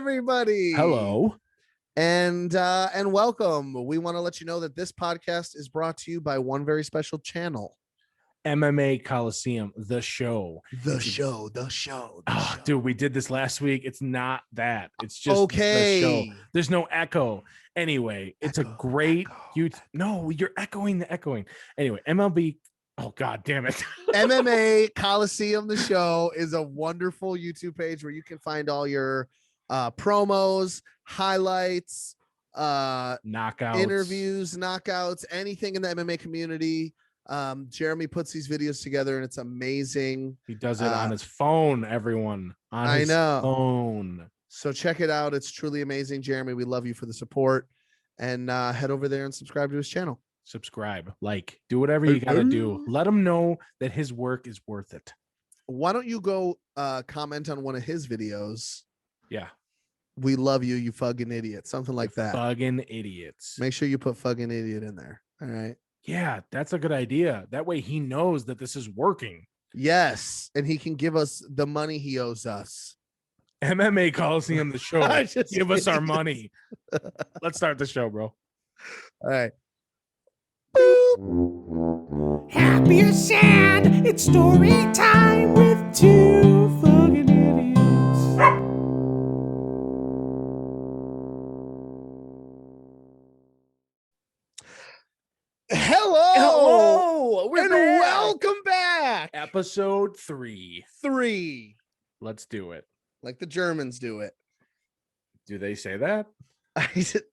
everybody. Hello. And welcome. We want to let you know that this podcast is brought to you by one very special channel. MMA Coliseum, the show. The show. Dude, we did this last week. It's not that. It's just okay. The show. There's no echo. Anyway, it's a great YouTube. No, you're echoing the echoing. Anyway, MLB. Oh, God damn it. MMA Coliseum, the show, is a wonderful YouTube page where you can find all your promos, highlights, knockouts, interviews, knockouts, anything in the MMA community. Jeremy puts these videos together and it's amazing. He does it on his phone, everyone. On his phone. So check it out. It's truly amazing. Jeremy, we love you for the support. And head over there and subscribe to his channel. Subscribe, like, do whatever you gotta do. Let him know that his work is worth it. Why don't you go comment on one of his videos? Yeah. We love you, you fuggin' idiot. Something like that. Fuggin' idiots. Make sure you put fuggin' idiot in there. All right. Yeah, that's a good idea. That way he knows that this is working. Yes. And he can give us the money he owes us. MMA Coliseum, the show. Give us our money. Let's start the show, bro. All right. Happy or sad, it's story time with two fucking idiots. Hello. We're and back. welcome back. Episode 3. Let's do it. Like the Germans do it. Do they say that?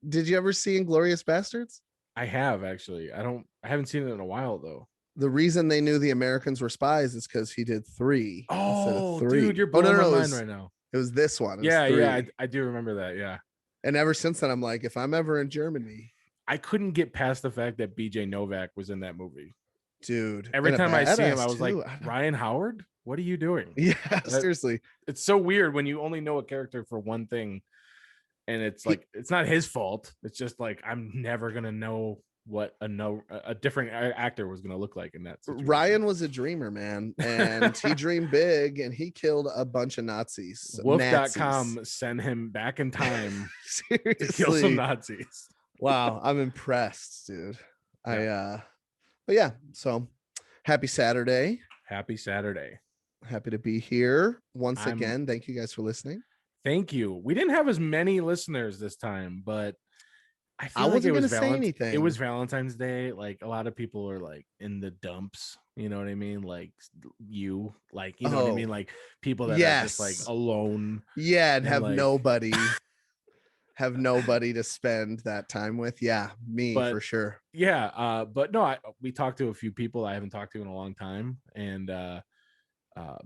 Did you ever see Inglourious Bastards? I have, actually. I haven't seen it in a while, though. The reason they knew the Americans were spies is because he did 3 instead of 3. Dude, you're blowing my mind right now. It was this one. I do remember that. Yeah. And ever since then, I'm like, if I'm ever in Germany, I couldn't get past the fact that BJ Novak was in that movie. Dude. Every time I see him, I was like, Ryan Howard, what are you doing? Yeah, seriously. It's so weird when you only know a character for one thing. And it's like, it's not his fault. It's just like, I'm never going to know what a different actor was going to look like in that situation. Ryan was a dreamer, man. And he dreamed big and he killed a bunch of Nazis. Wolf.com sent him back in time Seriously. to kill some Nazis. Wow. I'm impressed, dude. Yeah. But yeah, so happy Saturday. Happy Saturday. Happy to be here once again. Thank you guys for listening. Thank you. We didn't have as many listeners this time, but I feel like wasn't going to say anything. It was Valentine's Day. Like a lot of people are like in the dumps. You know what I mean? Like you know what I mean? Like people that are just like alone. Yeah, and have like, nobody to spend that time with. Yeah, me for sure. Yeah, but no, we talked to a few people I haven't talked to in a long time, and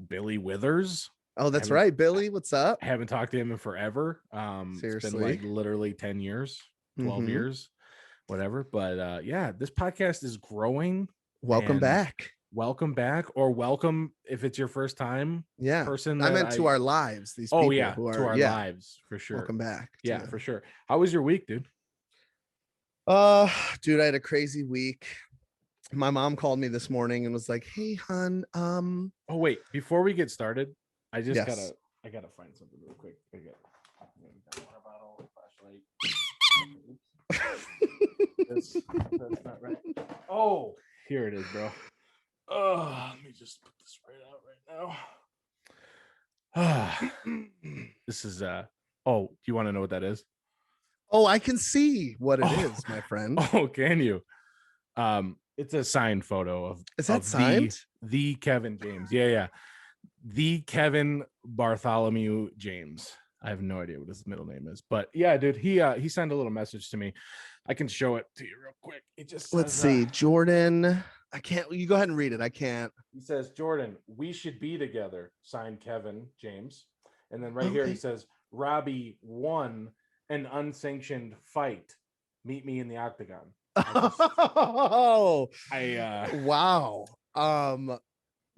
Billy Withers. Oh, that's right, Billy. What's up? I haven't talked to him in forever. Seriously, it's been like literally 10 years, 12 years, whatever. But yeah, this podcast is growing. Welcome back, or welcome if it's your first time. Yeah, person. I meant to our lives. These people who are, to our lives for sure. Welcome back. Yeah, for sure. How was your week, dude? Dude, I had a crazy week. My mom called me this morning and was like, "Hey, hun." Oh wait, before we get started, I just gotta find something real quick. Water bottle, flashlight. That's not right. Oh, here it is, bro. Oh, let me just put this right out right now. This is oh, do you want to know what that is? Oh, I can see what it is, my friend. Oh, can you? It's a signed photo of signed? The Kevin James. Yeah. The Kevin Bartholomew James. I have no idea what his middle name is, but yeah, dude, he sent a little message to me. I can show it to you real quick. It just says, let's see, Jordan. I can't. You go ahead and read it. I can't. He says, Jordan, we should be together. Signed, Kevin James. And then here he says, Robbie won an unsanctioned fight. Meet me in the octagon. Wow.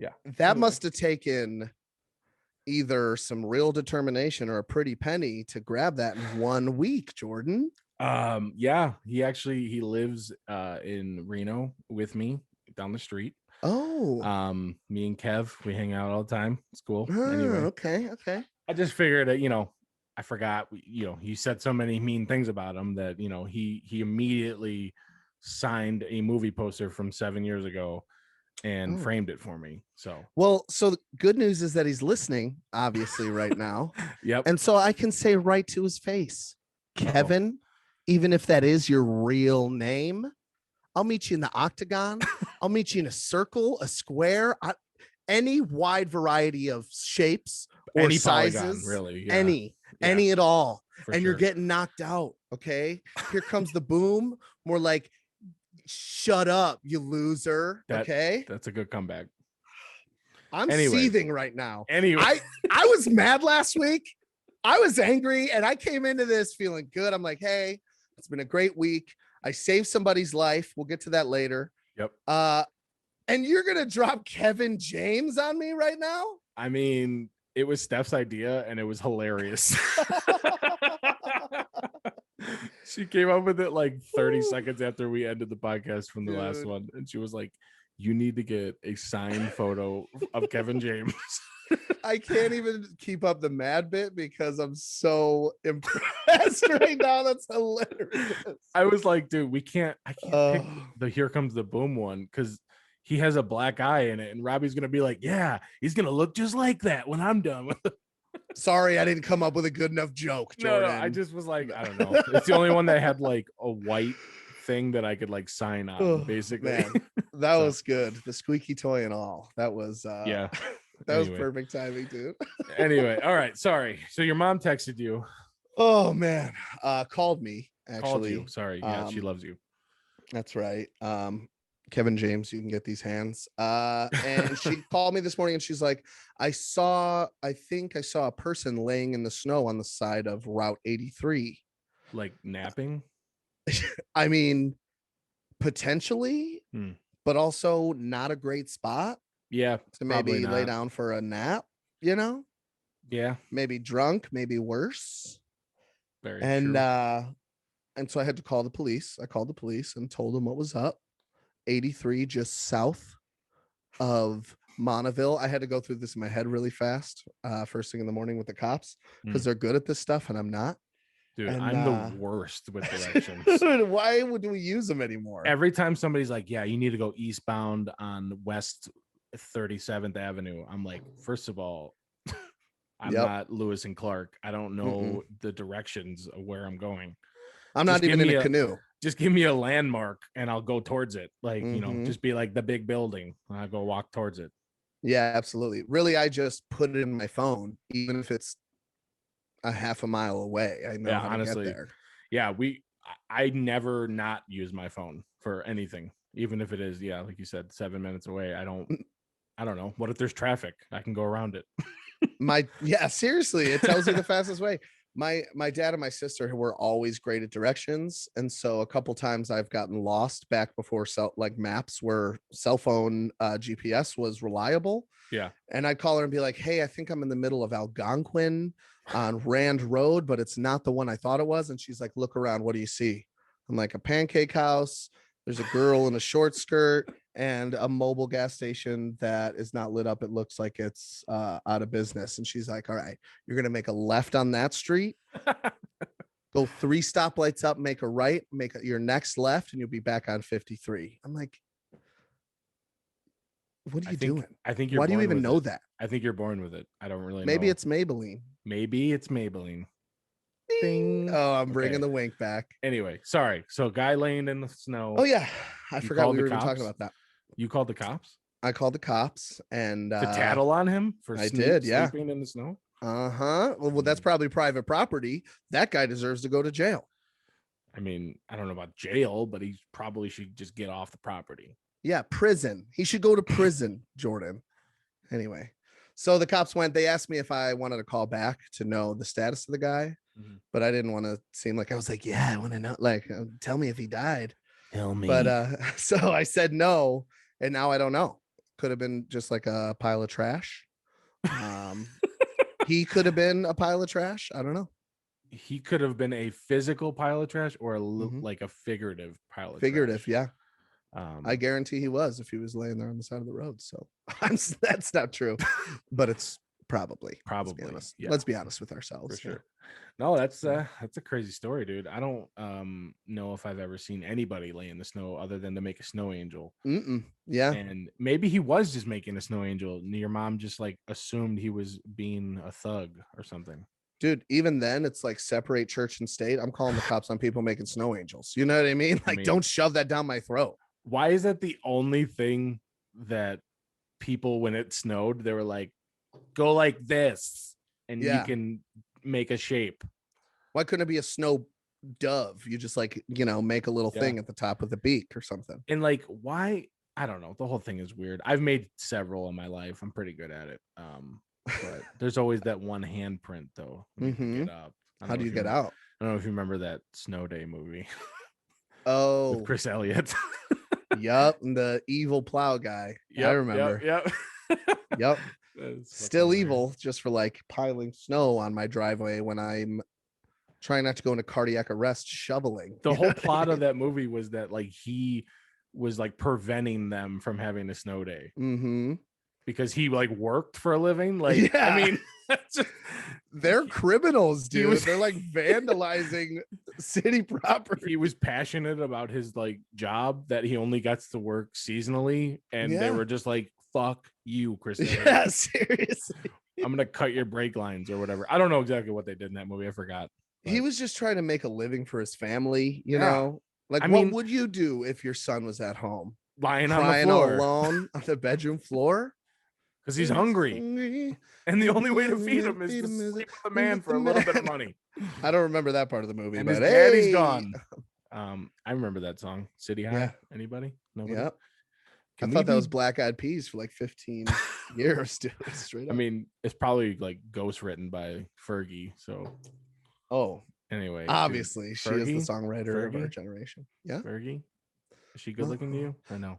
Yeah, that must have taken either some real determination or a pretty penny to grab that in 1 week, Jordan. Yeah, he lives in Reno with me down the street. Oh. Me and Kev, we hang out all the time. It's cool. Oh, anyway, okay. I just figured that, I forgot, you said so many mean things about him that, he immediately signed a movie poster from 7 years ago and framed it for me. So, well, so the good news is that he's listening, obviously, right now. yep. And so I can say right to his face, Kevin, even if that is your real name, I'll meet you in the octagon. I'll meet you in a circle, a square, any wide variety of shapes or any sizes, polygon, really. Yeah. any at all. And sure. You're getting knocked out. Okay. Here comes the boom. More like, shut up, you loser. Okay. That's a good comeback. I'm seething right now. Anyway, I was mad last week. I was angry and I came into this feeling good. I'm like, hey, it's been a great week. I saved somebody's life. We'll get to that later. Yep. And you're gonna drop Kevin James on me right now? I mean, it was Steph's idea and it was hilarious. She came up with it like 30 seconds after we ended the podcast from the last one. And she was like, you need to get a signed photo of Kevin James. I can't even keep up the mad bit because I'm so impressed right now. That's hilarious. I was like, dude, I can't pick the Here Comes the Boom one because he has a black eye in it. And Robbie's going to be like, yeah, he's going to look just like that when I'm done with it. Sorry, I didn't come up with a good enough joke, Jordan. No, I just was like, I don't know. It's the only one that had like a white thing that I could like sign on, basically. Man, that was good. The squeaky toy and all. That was yeah. That was perfect timing, dude. Anyway, all right. Sorry. So your mom texted you. Oh man. Called me, actually. Called you. Sorry. Yeah, she loves you. That's right. Kevin James, you can get these hands. And she called me this morning and she's like, I think I saw a person laying in the snow on the side of Route 83. Like napping? I mean, potentially, but also not a great spot. Yeah. To maybe lay down for a nap, Yeah. Maybe drunk, maybe worse. Very true. And so I had to call the police. I called the police and told them what was up. 83 just south of Monteville. I had to go through this in my head really fast first thing in the morning with the cops because they're good at this stuff and I'm not. Dude, I'm the worst with directions. Why would we use them anymore? Every time somebody's like, yeah, you need to go eastbound on West 37th Avenue. I'm like, first of all, I'm not Lewis and Clark. I don't know the directions of where I'm going. I'm not even in a canoe. Just give me a landmark and I'll go towards it. Like, just be like the big building. I'll go walk towards it. Yeah, absolutely. Really, I just put it in my phone, even if it's a half a mile away. I know how honestly, to get there. Yeah, I never not use my phone for anything, even if it is, like you said, 7 minutes away. I don't know. What if there's traffic? I can go around it. Seriously, it tells you the fastest way. My dad and my sister were always great at directions, and so a couple times I've gotten lost back before maps where cell phone GPS was reliable. Yeah, and I'd call her and be like, "Hey, I think I'm in the middle of Algonquin on Rand Road, but it's not the one I thought it was." And she's like, "Look around. What do you see?" I'm like, "A pancake house. There's a girl in a short skirt and a mobile gas station that is not lit up. It looks like it's out of business." And she's like, "All right, you're going to make a left on that street, go 3 stoplights up, make a right, make your next left, and you'll be back on 53. I'm like, what are you doing? I think you're Why do you even know that? I think you're born with it. I don't really know. Maybe it's Maybelline. Ding. Oh, I'm bringing the wink back. Anyway, sorry. So guy laying in the snow. Oh yeah, I forgot we were even talking about that. You called the cops? I called the cops and to tattle on him for sleeping in the snow. Well, that's probably private property. That guy deserves to go to jail. I mean, I don't know about jail, but he probably should just get off the property. Yeah, prison. He should go to prison, Jordan. Anyway, so the cops went. They asked me if I wanted to call back to know the status of the guy, but I didn't want to seem like I was like, yeah, I want to know. Like, tell me if he died. Tell me. But so I said no, and now I don't know. Could have been just like a pile of trash. He could have been a pile of trash. I don't know. He could have been a physical pile of trash or like a figurative pile of figurative trash. I guarantee he was if he was laying there on the side of the road. So that's not true, but it's Probably. Probably. Yeah, Let's be honest with ourselves. for sure. No, that's a crazy story, dude. I don't know if I've ever seen anybody lay in the snow other than to make a snow angel. Yeah. And maybe he was just making a snow angel, and your mom just like assumed he was being a thug or something. Dude, even then, it's like separate church and state. I'm calling the cops on people making snow angels. You know what I mean? Like, don't shove that down my throat. Why is that the only thing that people, when it snowed, they were like, go like this, and you can make a shape? Why couldn't it be a snow dove? You just like, make a little thing at the top with a beak or something. And like, why? I don't know. The whole thing is weird. I've made several in my life. I'm pretty good at it. But there's always that one handprint though. Get up. How do you get out? I don't know if you remember that Snow Day movie. Oh, with Chris Elliott. Yep, and the evil plow guy. I remember. Yep. Still evil, just for like piling snow on my driveway when I'm trying not to go into cardiac arrest shoveling. The whole plot of that movie was that like he was like preventing them from having a snow day. Because he like worked for a living. Like, I mean, they're criminals, dude. They're like vandalizing city property. He was passionate about his like job that he only got to work seasonally, and they were just like, "Fuck you, Chris." Yeah, seriously. I'm gonna cut your brake lines or whatever. I don't know exactly what they did in that movie. I forgot. But he was just trying to make a living for his family. You know, like what would you do if your son was at home lying crying on the floor alone on the bedroom floor? Because he's hungry. And the only way to feed him is to sleep with a man for a little bit of money. I don't remember that part of the movie, and but his daddy's gone. I remember that song, City High. Anybody? Nobody? Yep. I thought that was Black Eyed Peas for like 15 years, dude. Straight up. I mean, it's probably like ghost written by Fergie. So, anyway, obviously, she is the songwriter of our generation. Yeah, Fergie. Is she good looking to you? I know.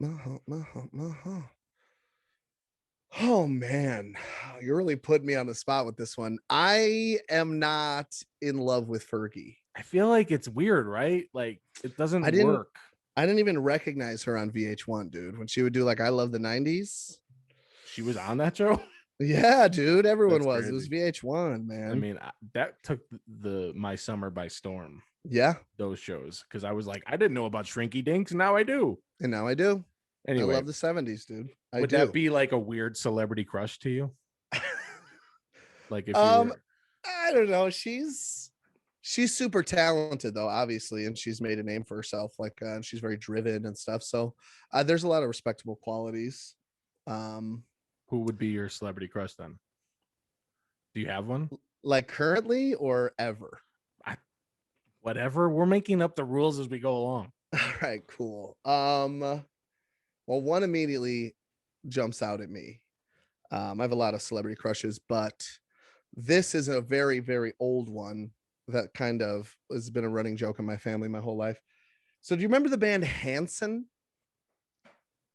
Oh man, you really put me on the spot with this one. I am not in love with Fergie. I feel like it's weird, right? Like it doesn't work. I didn't even recognize her on VH1, dude. When she would do like I Love the 90s. She was on that show? Yeah, dude. Everyone was. Crazy. It was VH1, man. I mean, that took my summer by storm. Yeah. Those shows. Because I was like, I didn't know about Shrinky Dinks. Now I do. And now I do. Anyway, I love the 70s, dude. Would that be like a weird celebrity crush to you? Like if I don't know. She's super talented though, obviously, and she's made a name for herself. Like she's very driven and stuff. So there's a lot of respectable qualities. Who would be your celebrity crush then? Do you have one? Like currently or ever? Whatever. We're making up the rules as we go along. All right, cool. Well, one immediately jumps out at me. I have a lot of celebrity crushes, but this is a very, very old one that kind of has been a running joke in my family my whole life. So do you remember the band Hanson?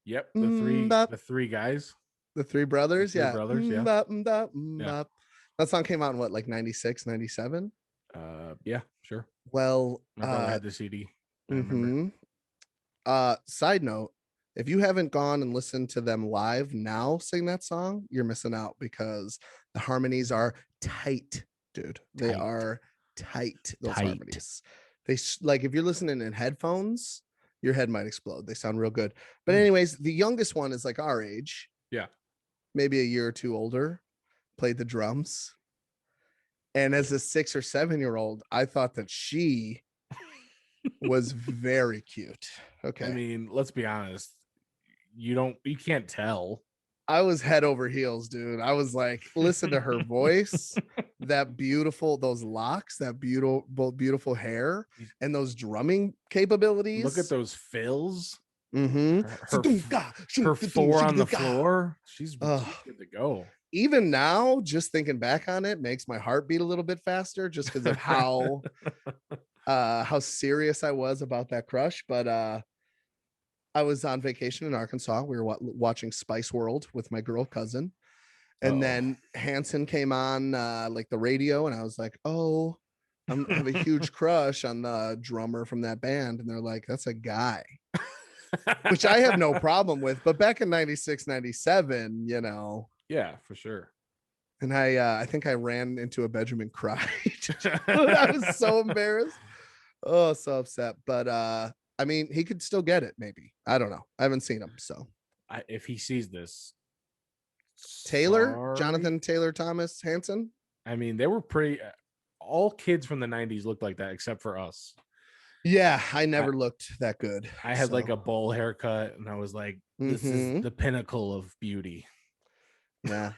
Yep. The three guys. The three brothers. The three brothers, yeah. Yeah. That song came out in what, like 96, 97? Yeah, sure. Well, my brother had the CD. Side note, if you haven't gone and listened to them live now sing that song, you're missing out because the harmonies are tight, dude. They are tight. Those harmonies. They like if you're listening in headphones, your head might explode. They sound real good. But anyways, the youngest one is like our age. Yeah. Maybe a year or two older. Played the drums. And as a 6 or 7 year old, I thought that she was very cute. Okay. I mean, let's be honest. You can't tell. I was head over heels, dude. I was like, listen to her voice, those locks, that beautiful hair, and those drumming capabilities. Look at those fills. Her 4 on the floor. She's good to go. Even now, just thinking back on it makes my heart beat a little bit faster just because of how serious I was about that crush. But I was on vacation in Arkansas. We were watching Spice World with my girl cousin. And then Hanson came on like the radio. And I was like, I have a huge crush on the drummer from that band. And they're like, that's a guy, which I have no problem with. But back in 96, 97, Yeah, for sure. And I think I ran into a bedroom and cried. I was so embarrassed. Oh, so upset. But I mean, he could still get it, maybe. I don't know. I haven't seen him. So If he sees this, Taylor, sorry. Jonathan Taylor Thomas Hanson. I mean, they were pretty. All kids from the '90s looked like that, except for us. Yeah, I never looked that good. I had like a bowl haircut, and I was like, "This is the pinnacle of beauty." Yeah.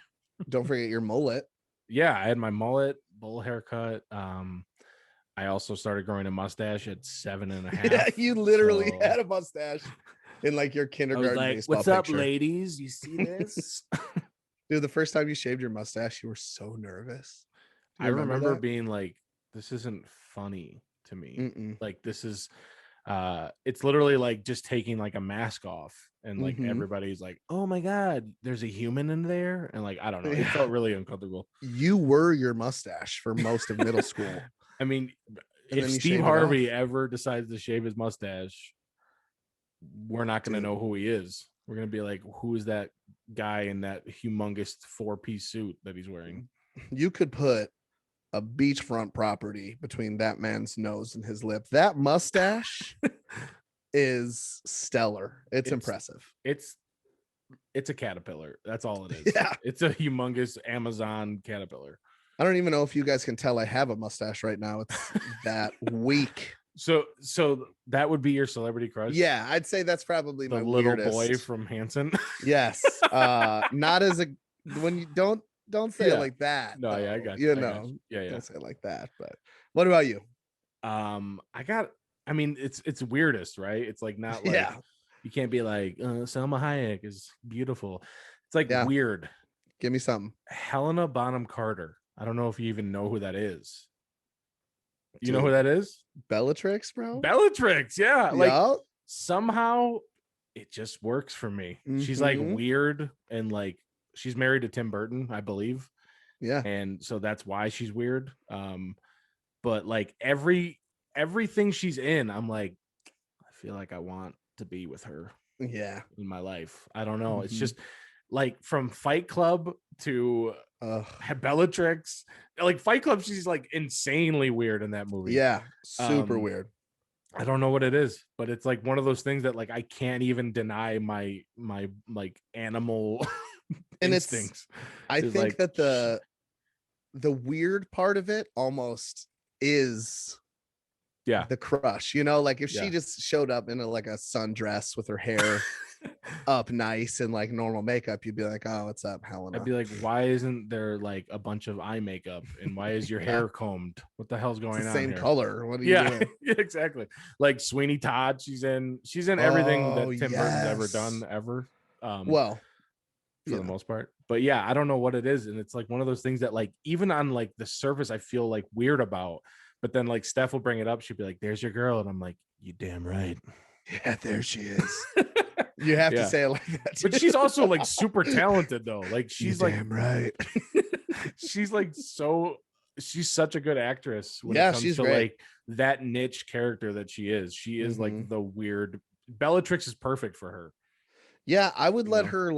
Don't forget your mullet. Yeah, I had my mullet, bowl haircut. I also started growing a mustache at 7.5. Yeah, you literally so had a mustache in like your I was kindergarten like, baseball "What's up, picture. ladies? You see this?" Dude, the first time you shaved your mustache, you were so nervous. Do you I remember that? being like, "This isn't funny to me. Mm-mm. Like, this is." It's literally like just taking like a mask off, and like everybody's like, "Oh my god, there's a human in there," and like I don't know, it felt really uncomfortable. You were your mustache for most of middle school. I mean, And if then you Steve shave it Harvey off. ever decides to shave his mustache, we're not going to know who he is. We're going to be like, who is that guy in that humongous 4-piece suit that he's wearing? You could put a beachfront property between that man's nose and his lip. That mustache is stellar. It's impressive. It's a caterpillar. That's all it is. Yeah. It's a humongous Amazon caterpillar. I don't even know if you guys can tell I have a mustache right now. It's that weak. So that would be your celebrity crush? Yeah, I'd say that's probably the my little weirdest. boy from Hanson. Yes. Not as a when you don't say it like that. No, though. yeah, I got you. I know, got you. Yeah. Don't say it like that. But what about you? I mean, it's weirdest, right? It's like not like you can't be like Selma Hayek is beautiful. It's like weird. Give me something. Helena Bonham Carter. I don't know if you even know who that is. You Dude, know who that is? Bellatrix, bro. Bellatrix, yeah. Like Yep. somehow it just works for me. She's like weird, and like she's married to Tim Burton, I believe. Yeah. And so that's why she's weird. But like everything she's in, I'm like, I feel like I want to be with her. Yeah. In my life. I don't know. It's just like from Fight Club to Bellatrix. Like Fight Club, she's like insanely weird in that movie. Yeah. Super weird. I don't know what it is, but it's like one of those things that like I can't even deny my like animal and instincts. I think like, that the weird part of it almost is the crush, you know, like if she just showed up in like a sundress with her hair up nice and like normal makeup, you'd be like, oh, what's up, Helena? I'd be like, why isn't there like a bunch of eye makeup, and why is your hair combed? What the hell's going on? Same here? color. What are you doing? Yeah, exactly. Like Sweeney Todd, she's in everything that Tim Burton's ever done ever. Well, for the most part. But yeah, I don't know what it is, and it's like one of those things that like even on like the surface I feel like weird about, but then like Steph will bring it up, she'd be like, there's your girl, and I'm like, you damn right. Yeah, there she is. You have to say it like that. But she's also like super talented though. Like she's like damn right. She's like she's such a good actress when it comes she's to great. like that niche character that she is. She is like the weird Bellatrix is perfect for her. Yeah, I would let her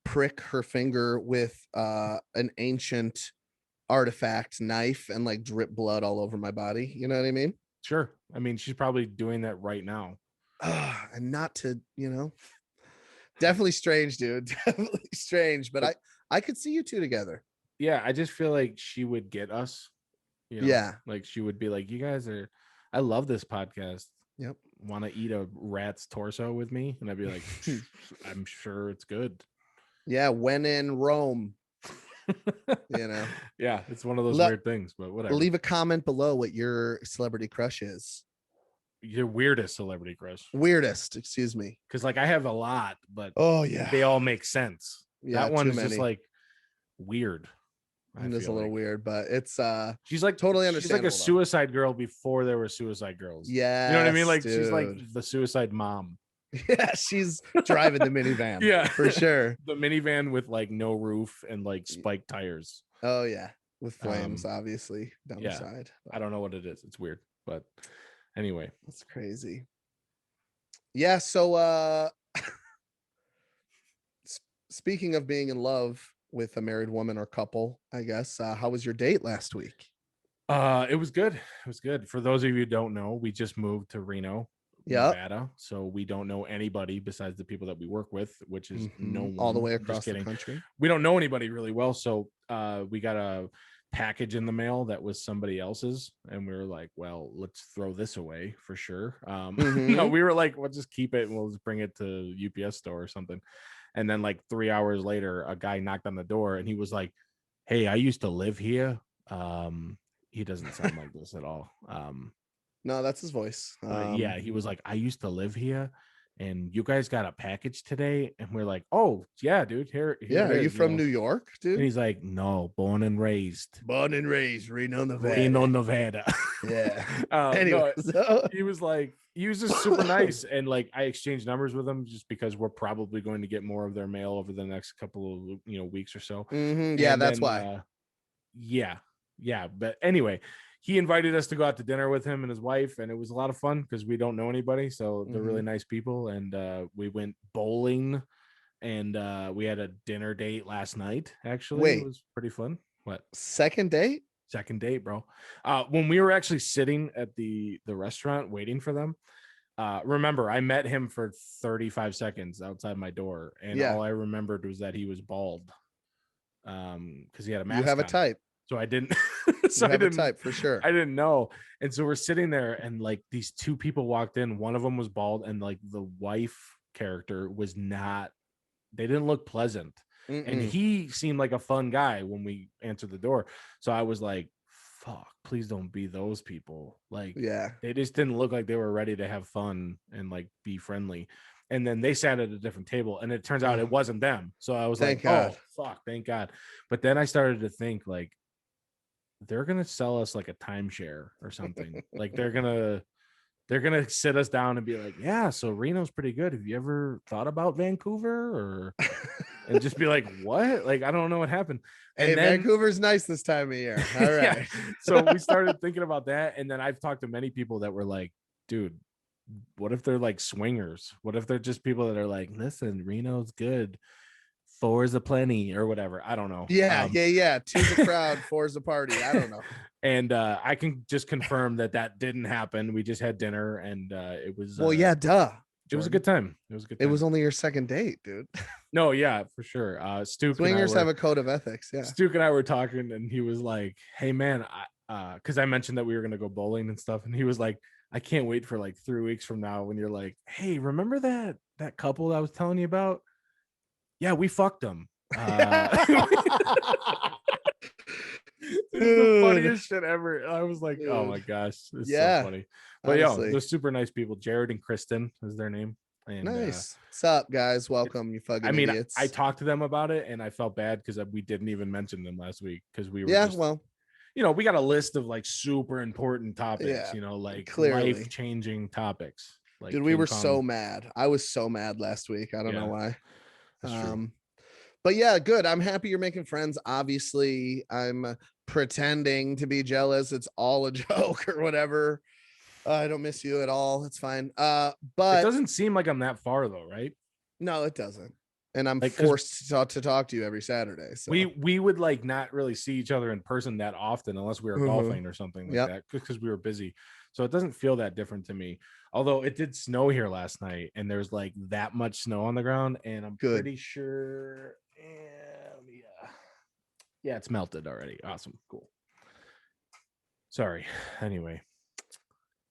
prick her finger with an ancient artifact knife and like drip blood all over my body. You know what I mean? Sure. I mean, she's probably doing that right now. And not to, definitely strange, dude. Definitely strange. But I could see you two together. Yeah, I just feel like she would get us. Yeah. Like she would be like, you guys I love this podcast. Yep. Want to eat a rat's torso with me? And I'd be like, I'm sure it's good. Yeah, when in Rome. Yeah, it's one of those weird things, but whatever. Leave a comment below what your celebrity crush is. Your weirdest celebrity crush. Weirdest, excuse me. Because like I have a lot, but they all make sense. Yeah, that one is just like weird. It is a little weird, but it's she's like totally She's understandable. like a suicide girl before there were suicide girls. Yeah, you know what I mean? Like she's like the suicide mom. Yeah, she's driving the minivan. Yeah, for sure. The minivan with like no roof and like spiked tires. Oh yeah, with flames obviously down the side. I don't know what it is. It's weird, but anyway, that's crazy. Yeah, so speaking of being in love with a married woman or couple, I guess, how was your date last week? It was good. It was good. For those of you who don't know, we just moved to Reno, Yep. Nevada. So we don't know anybody besides the people that we work with, which is no one. All the way I'm just across the kidding. country. We don't know anybody really well. So we got a package in the mail that was somebody else's. And we were like, well, let's throw this away for sure. No, we were like, we'll just keep it and we'll just bring it to UPS store or something. And then like 3 hours later, a guy knocked on the door and he was like, hey, I used to live here. He doesn't sound like this at all. No, that's his voice. Yeah, he was like, I used to live here and you guys got a package today. And we're like, oh, yeah, dude. Here yeah. it Are is, you from New York, And dude? he's like, no, born and raised. Born and raised, Reno, Nevada. Reno, Nevada. Yeah. No, So he was like, he was just super nice. And like, I exchanged numbers with him just because we're probably going to get more of their mail over the next couple of weeks or so. yeah, And that's then, why. Yeah. But anyway, he invited us to go out to dinner with him and his wife, and it was a lot of fun because we don't know anybody. So they're really nice people. And we went bowling and we had a dinner date last night. Actually, Wait. It was pretty fun. What? Second date? Second date, bro. When we were actually sitting at the restaurant waiting for them, remember I met him for 35 seconds outside my door, and Yeah. all I remembered was that he was bald. Because he had a mask You have a on. type. So I didn't. You have a type for sure. I didn't know. And so we're sitting there, and like these two people walked in. One of them was bald, and like the wife character was not. They didn't look pleasant. And he seemed like a fun guy when we answered the door. So I was like, fuck, please don't be those people. Like, Yeah. they just didn't look like they were ready to have fun and like be friendly. And then they sat at a different table, and it turns out it wasn't them. So I was Thank like, God. oh, fuck, thank God. But then I started to think, like, they're going to sell us like a timeshare or something. Like, they're going to sit us down and be like, yeah, so Reno's pretty good. Have you ever thought about Vancouver? Or and just be like, what? Like, I don't know what happened. And Hey, then Vancouver's nice this time of year. All right. yeah. So we started thinking about that. And then I've talked to many people that were like, dude, what if they're like swingers? What if they're just people that are like, listen, Reno's good. Four's a plenty or whatever. I don't know. Yeah. Two's a crowd, four's a party. I don't know. And I can just confirm that didn't happen. We just had dinner, and it was Well, yeah, duh. It was a good time. It was a good time. It was only your second date, dude. No, yeah, for sure. Stu Swingers have a code of ethics. Yeah. Stu and I were talking, and he was like, hey man, because I mentioned that we were gonna go bowling and stuff, and he was like, I can't wait for like 3 weeks from now when you're like, hey, remember that couple I was telling you about? Yeah, we fucked them. It's the funniest shit ever. I was like, oh my gosh, this is so funny. But yeah, they're super nice people. Jared and Kristen is their name. And, nice. What's up, guys? Welcome, you fucking idiots. I talked to them about it, and I felt bad because we didn't even mention them last week because we were we got a list of like super important topics, like clearly life-changing topics. Like, dude, we were so mad. I was so mad last week. I don't know why. But yeah, good. I'm happy you're making friends. Obviously, I'm pretending to be jealous. It's all a joke or whatever. I don't miss you at all. It's fine. But it doesn't seem like I'm that far though, right? No, it doesn't. And I'm like, forced to talk to you every Saturday. So we would like not really see each other in person that often unless we were golfing or something like that because we were busy. So it doesn't feel that different to me. Although it did snow here last night, and there's like that much snow on the ground, and I'm pretty sure. Yeah, it's melted already. Awesome, cool. Sorry. Anyway.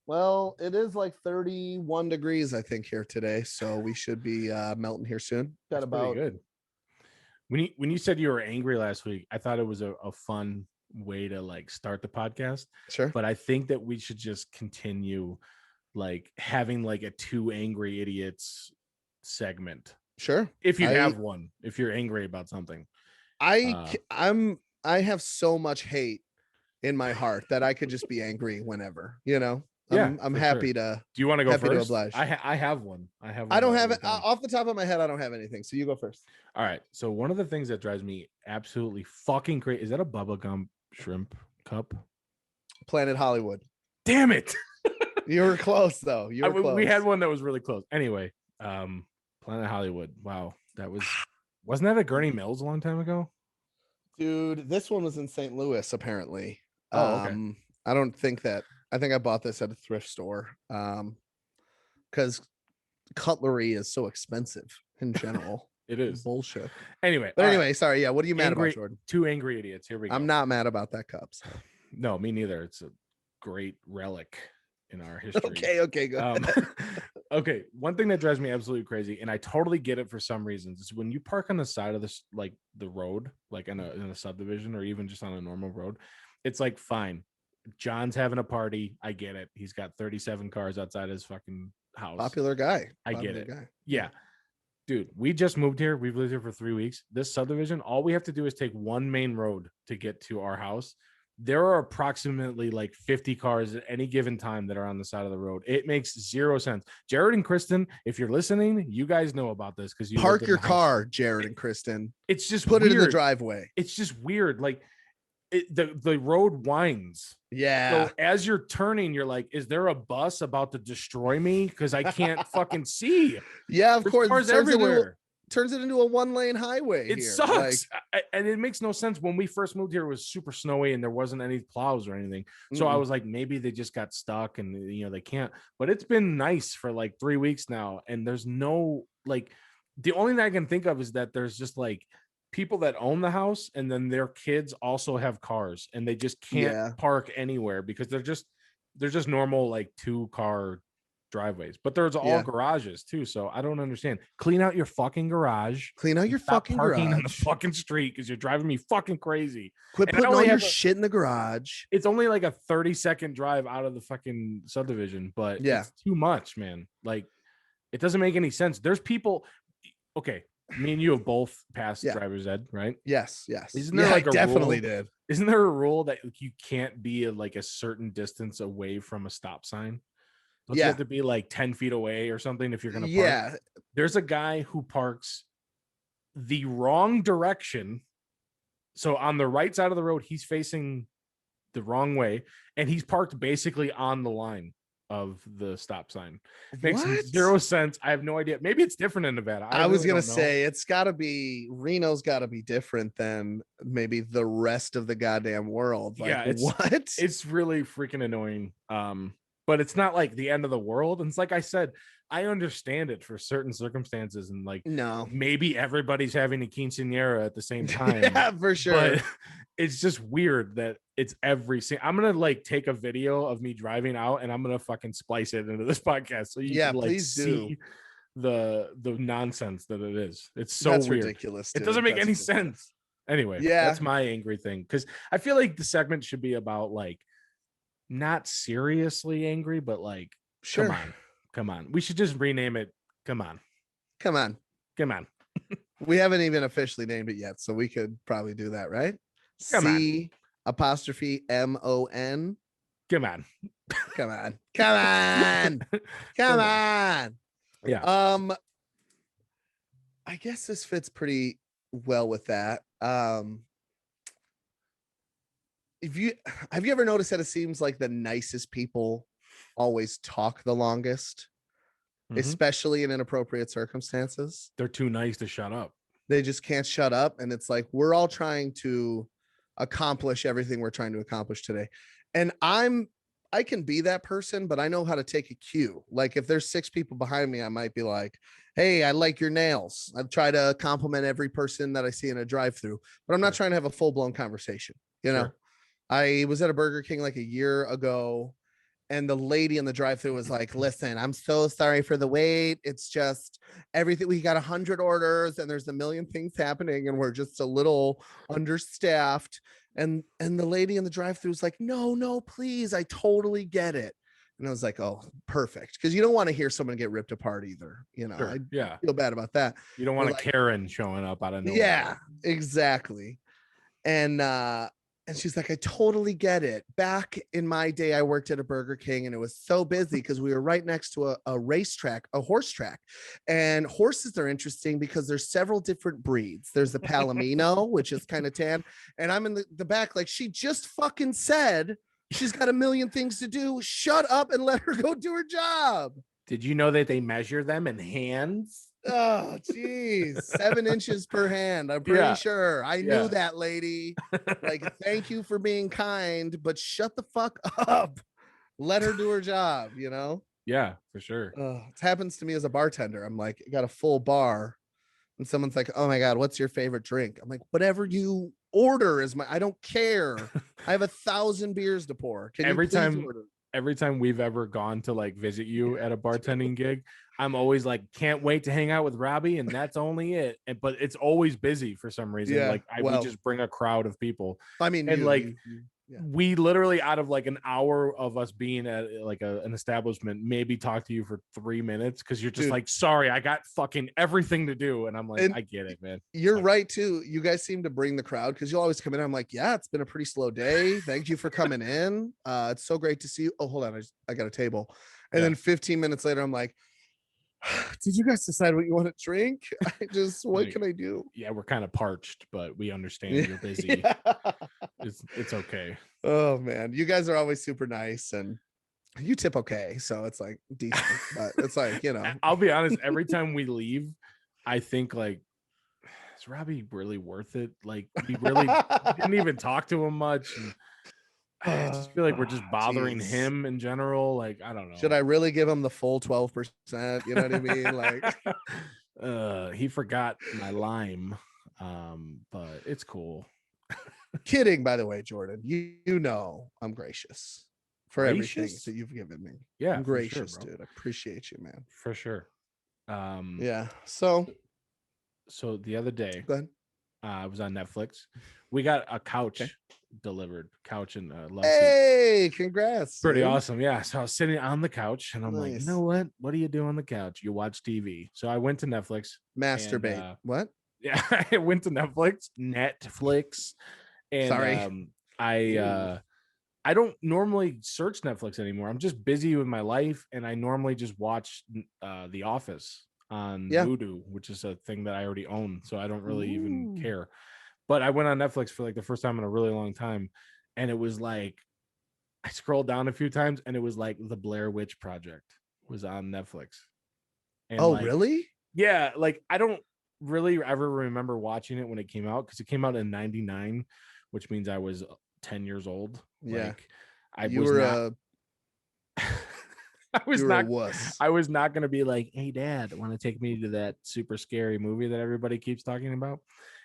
Well, it is like 31 degrees, I think, here today, so we should be melting here soon. Got about good. When you said you were angry last week, I thought it was a fun way to like start the podcast. Sure. But I think that we should just continue like having like a two angry idiots segment. Sure. If you have one, if you're angry about something. I have so much hate in my heart that I could just be angry whenever, I'm happy to. Do you want to go first? To oblige. I have one. I don't have it off the top of my head. I don't have anything. So you go first. All right. So one of the things that drives me absolutely fucking crazy, is that a Bubba Gump shrimp cup? Planet Hollywood. Damn it. You were close though. Close. We had one that was really close. Anyway, Planet Hollywood. Wow. That was Wasn't that at Gurney Mills a long time ago? Dude, this one was in St. Louis, apparently. Oh, okay. I don't think that I think I bought this at a thrift store. Because cutlery is so expensive in general. It is. Bullshit. Anyway, But all anyway, right. sorry. Yeah, what are you mad Angry, about, Jordan? two angry idiots. Here we go. I'm not mad about that cup. So. No, me neither. It's a great relic in our history. Okay, good. Okay, one thing that drives me absolutely crazy, and I totally get it for some reasons, is when you park on the side of this, like the road, like in a subdivision or even just on a normal road, it's like fine. John's having a party. I get it. He's got 37 cars outside his fucking house. Popular guy. I get it. Guy. Yeah. Dude, we just moved here. We've lived here for 3 weeks. This subdivision, all we have to do is take one main road to get to our house. There are approximately like 50 cars at any given time that are on the side of the road. It makes zero sense. Jared and Kristen, if you're listening, you guys know about this because you park your car, Jared and Kristen. It's just put weird. It in the driveway. It's just weird. Like the road winds. Yeah. So as you're turning, you're like, is there a bus about to destroy me? Because I can't fucking see. Yeah, of course. Cars everywhere. Turns it into a 1-lane highway. It sucks. And it makes no sense. When we first moved here, it was super snowy and there wasn't any plows or anything. So I was like, maybe they just got stuck and they can't. But it's been nice for like 3 weeks now. And there's no like, the only thing I can think of is that there's just like people that own the house and then their kids also have cars and they just can't park anywhere because they're just normal like 2-car driveways, but there's all garages too. So I don't understand. Clean out your fucking garage. Clean out your fucking parking garage on the fucking street because you're driving me fucking crazy. Quit putting all your shit in the garage. It's only like a 30-second drive out of the fucking subdivision, but it's too much, man. Like it doesn't make any sense. There's people. Okay, me and you have both passed driver's ed, right? Yes. Isn't there like a definitely rule? Did. Isn't there a rule that you can't be like a certain distance away from a stop sign? Don't you have to be like 10 feet away or something if you're going to park? Yeah. There's a guy who parks the wrong direction. So on the right side of the road, he's facing the wrong way. And he's parked basically on the line of the stop sign. Makes zero sense. I have no idea. Maybe it's different in Nevada. I was going to say it's got to be Reno's got to be different than maybe the rest of the goddamn world. Like, it's really freaking annoying. But it's not like the end of the world. And it's like I said, I understand it for certain circumstances. And like, maybe everybody's having a quinceañera at the same time. Yeah, for sure. But it's just weird that it's I'm going to like take a video of me driving out and I'm going to fucking splice it into this podcast. So you can like see the nonsense that it is. It's so weird. Ridiculous. Dude. It doesn't make any sense. Anyway, that's my angry thing. Cause I feel like the segment should be about like, not seriously angry, but like, come on. We should just rename it. Come on. We haven't even officially named it yet, so we could probably do that, right? C apostrophe MON. Come on. Yeah. I guess this fits pretty well with that. Have you ever noticed that it seems like the nicest people always talk the longest, especially in inappropriate circumstances? They're too nice to shut up. They just can't shut up. And it's like, we're all trying to accomplish everything we're trying to accomplish today. And I can be that person, but I know how to take a cue. Like if there's 6 people behind me, I might be like, hey, I like your nails. I try to compliment every person that I see in a drive-through, but I'm not trying to have a full-blown conversation, you know? I was at a Burger King like a year ago and the lady in the drive-thru was like, listen, I'm so sorry for the wait. It's just everything. We got 100 orders and there's a million things happening and we're just a little understaffed. And the lady in the drive-thru was like, no, please. I totally get it. And I was like, oh, perfect. Because you don't want to hear someone get ripped apart either. You know, I feel bad about that. You don't want a Karen showing up out of nowhere. Yeah, exactly. And she's like, I totally get it. Back in my day, I worked at a Burger King and it was so busy because we were right next to a racetrack, a horse track. And horses are interesting because there's several different breeds. There's the Palomino, which is kind of tan. And I'm in the back, like, she just fucking said she's got a million things to do. Shut up and let her go do her job. Did you know that they measure them in hands? Oh, geez. 7 inches per hand. I'm pretty Yeah. sure. I Yeah. knew that lady. Like, thank you for being kind, but shut the fuck up. Let her do her job, you know? Yeah, for sure. It happens to me as a bartender. I'm like, got a full bar, and someone's like, oh my God, what's your favorite drink? I'm like, whatever you order is I don't care. I have 1,000 beers to pour. Can Every you please time order? every time we've ever gone to like visit you at a bartending gig, I'm always like, can't wait to hang out with Robbie, and that's only it. But it's always busy for some reason. Yeah, Like we just bring a crowd of people. I mean, And yeah. we literally, out of like an hour of us being at like an establishment, maybe talk to you for 3 minutes because you're just like, sorry, I got fucking everything to do. And I'm like, I get it, man. You're right too. You guys seem to bring the crowd because you'll always come in. I'm like, yeah, it's been a pretty slow day. Thank you for coming in. It's so great to see you. Oh, hold on, I got a table. And then 15 minutes later, I'm like, did you guys decide what you want to drink? What can I do? Yeah, we're kind of parched, but we understand you're busy. Yeah. It's okay. Oh man, you guys are always super nice, and you tip okay, so it's like decent, but it's like, you know. I'll be honest, every time we leave, I think like, is Robbie really worth it? Like we didn't even talk to him much. And I just feel like we're just bothering him in general. Like, I don't know. Should I really give him the full 12%? You know what I mean? Like, he forgot my lime. But it's cool. Kidding, by the way, Jordan. You know I'm gracious for everything that you've given me. Yeah, I'm gracious, sure, dude. I appreciate you, man. For sure. Yeah. So the other day, go ahead. I was on Netflix. We got a couch delivered. Couch and love seat. Hey, congrats. Pretty dude. awesome. Yeah. So I was sitting on the couch and I'm like, you know what? What do you do on the couch? You watch TV. So I went to Netflix. Masturbate. And, what? Yeah, I went to Netflix. And sorry. I don't normally search Netflix anymore. I'm just busy with my life, and I normally just watch The Office on Vudu, which is a thing that I already own, so I don't really even care. But I went on Netflix for like the first time in a really long time, and it was like I scrolled down a few times, and it was like The Blair Witch Project was on Netflix. And really? Yeah, like I don't really ever remember watching it when it came out because it came out in '99, which means I was 10 years old. Yeah. Like I was not going to be like, hey dad, want to take me to that super scary movie that everybody keeps talking about.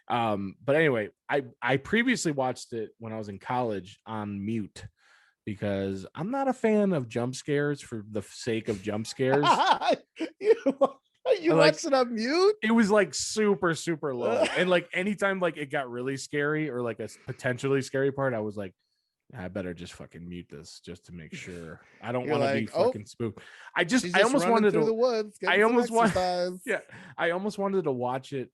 But anyway, I previously watched it when I was in college on mute because I'm not a fan of jump scares for the sake of jump scares. You watched it on mute? It was like super, super low. And like anytime like it got really scary or like a potentially scary part, I was like, I better just fucking mute this just to make sure. I don't want to be fucking spooked. I almost wanted to the woods. I almost wanted to watch it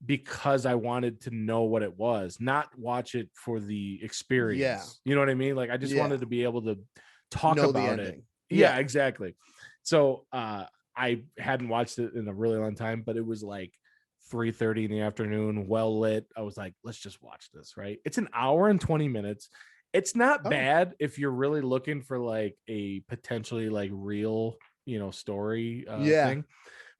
because I wanted to know what it was, not watch it for the experience. Yeah. You know what I mean? Like I just wanted to be able to talk about it. Yeah, exactly. So I hadn't watched it in a really long time, but it was like 3:30 in the afternoon, well lit. I was like, let's just watch this, right? It's an hour and 20 minutes. It's not bad if you're really looking for like a potentially like real, story thing.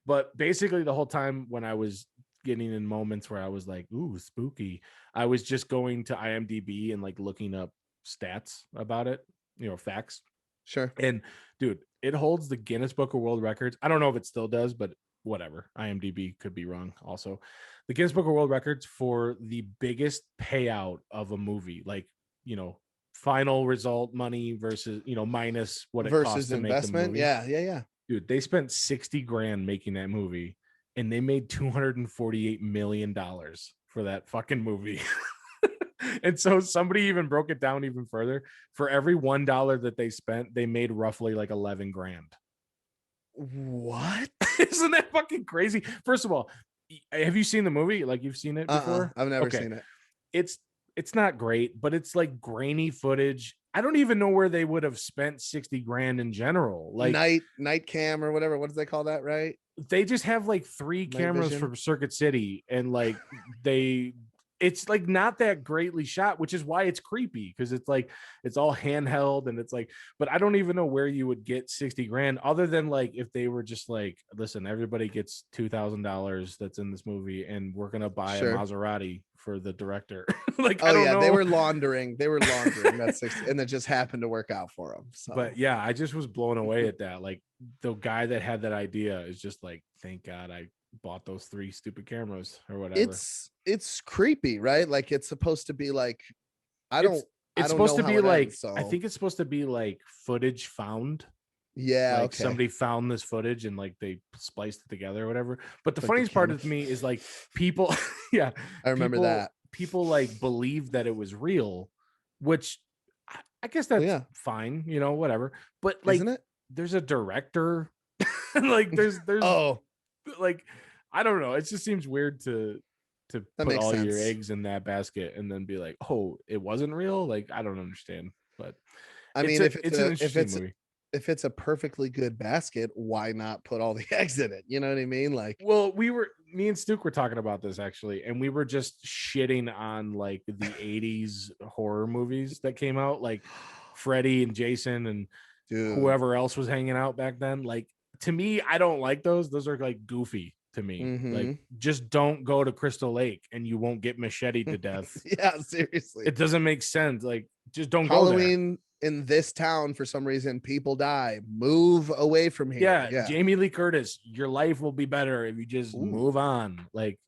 But basically the whole time when I was getting in moments where I was like, ooh, spooky, I was just going to IMDb and like looking up stats about it, facts. Sure. And dude, it holds the Guinness Book of World Records. I don't know if it still does, but whatever. IMDb could be wrong also. The Guinness Book of World Records for the biggest payout of a movie, like, final result money versus, minus what it costs to make the movie. Yeah. Dude, they spent 60 grand making that movie and they made $248 million for that fucking movie. And so somebody even broke it down even further. For every $1 that they spent, they made roughly like 11 grand. What? Isn't that fucking crazy? First of all, have you seen the movie? Like you've seen it before? I've never seen it. It's not great, but it's like grainy footage. I don't even know where they would have spent 60 grand in general. Like night cam or whatever. What do they call that? Right. They just have like 3 cameras from Circuit City and like they it's like not that greatly shot, which is why it's creepy, because it's like it's all handheld and it's like, but I don't even know where you would get 60 grand other than like if they were just like, listen, everybody gets $2,000 that's in this movie and we're gonna buy a Sure. Maserati for the director. Like Oh I don't yeah, know. they were laundering that 60, and it just happened to work out for them. So But yeah, I just was blown away at that. Like the guy that had that idea is just like, thank God I bought those 3 stupid cameras or whatever. it's creepy, right? Like it's supposed to be like I It's don't supposed know to how be it like ends, so I think it's supposed to be like footage found. yeah, Like okay. somebody found this footage and like they spliced it together or whatever. But the Like the funniest part camera. to me is like people, yeah, I remember that. People like believed that it was real, which I guess Well, that's yeah, fine, you know, whatever. But like isn't it? there's a director, like there's Oh, like I don't know. It just seems weird to that put makes all your sense. eggs in that basket and then be like, oh, it wasn't real. Like I don't understand, but I mean, if it's an interesting movie. if it's a perfectly good basket, why not put all the eggs in it? You know what I mean? Like, Well, me and Stuke were talking about this actually, and we were just shitting on like the 80s horror movies that came out, like Freddy and Jason and dude, whoever else was hanging out back then. Like to me, I don't like those. Those are like goofy to me. Like just don't go to Crystal Lake and you won't get macheted to death. yeah, seriously. It doesn't make sense. Like just don't go there. Halloween in this town, for some reason, people die. Move away from here. Yeah, Jamie Lee Curtis, your life will be better if you just Ooh. move on. Like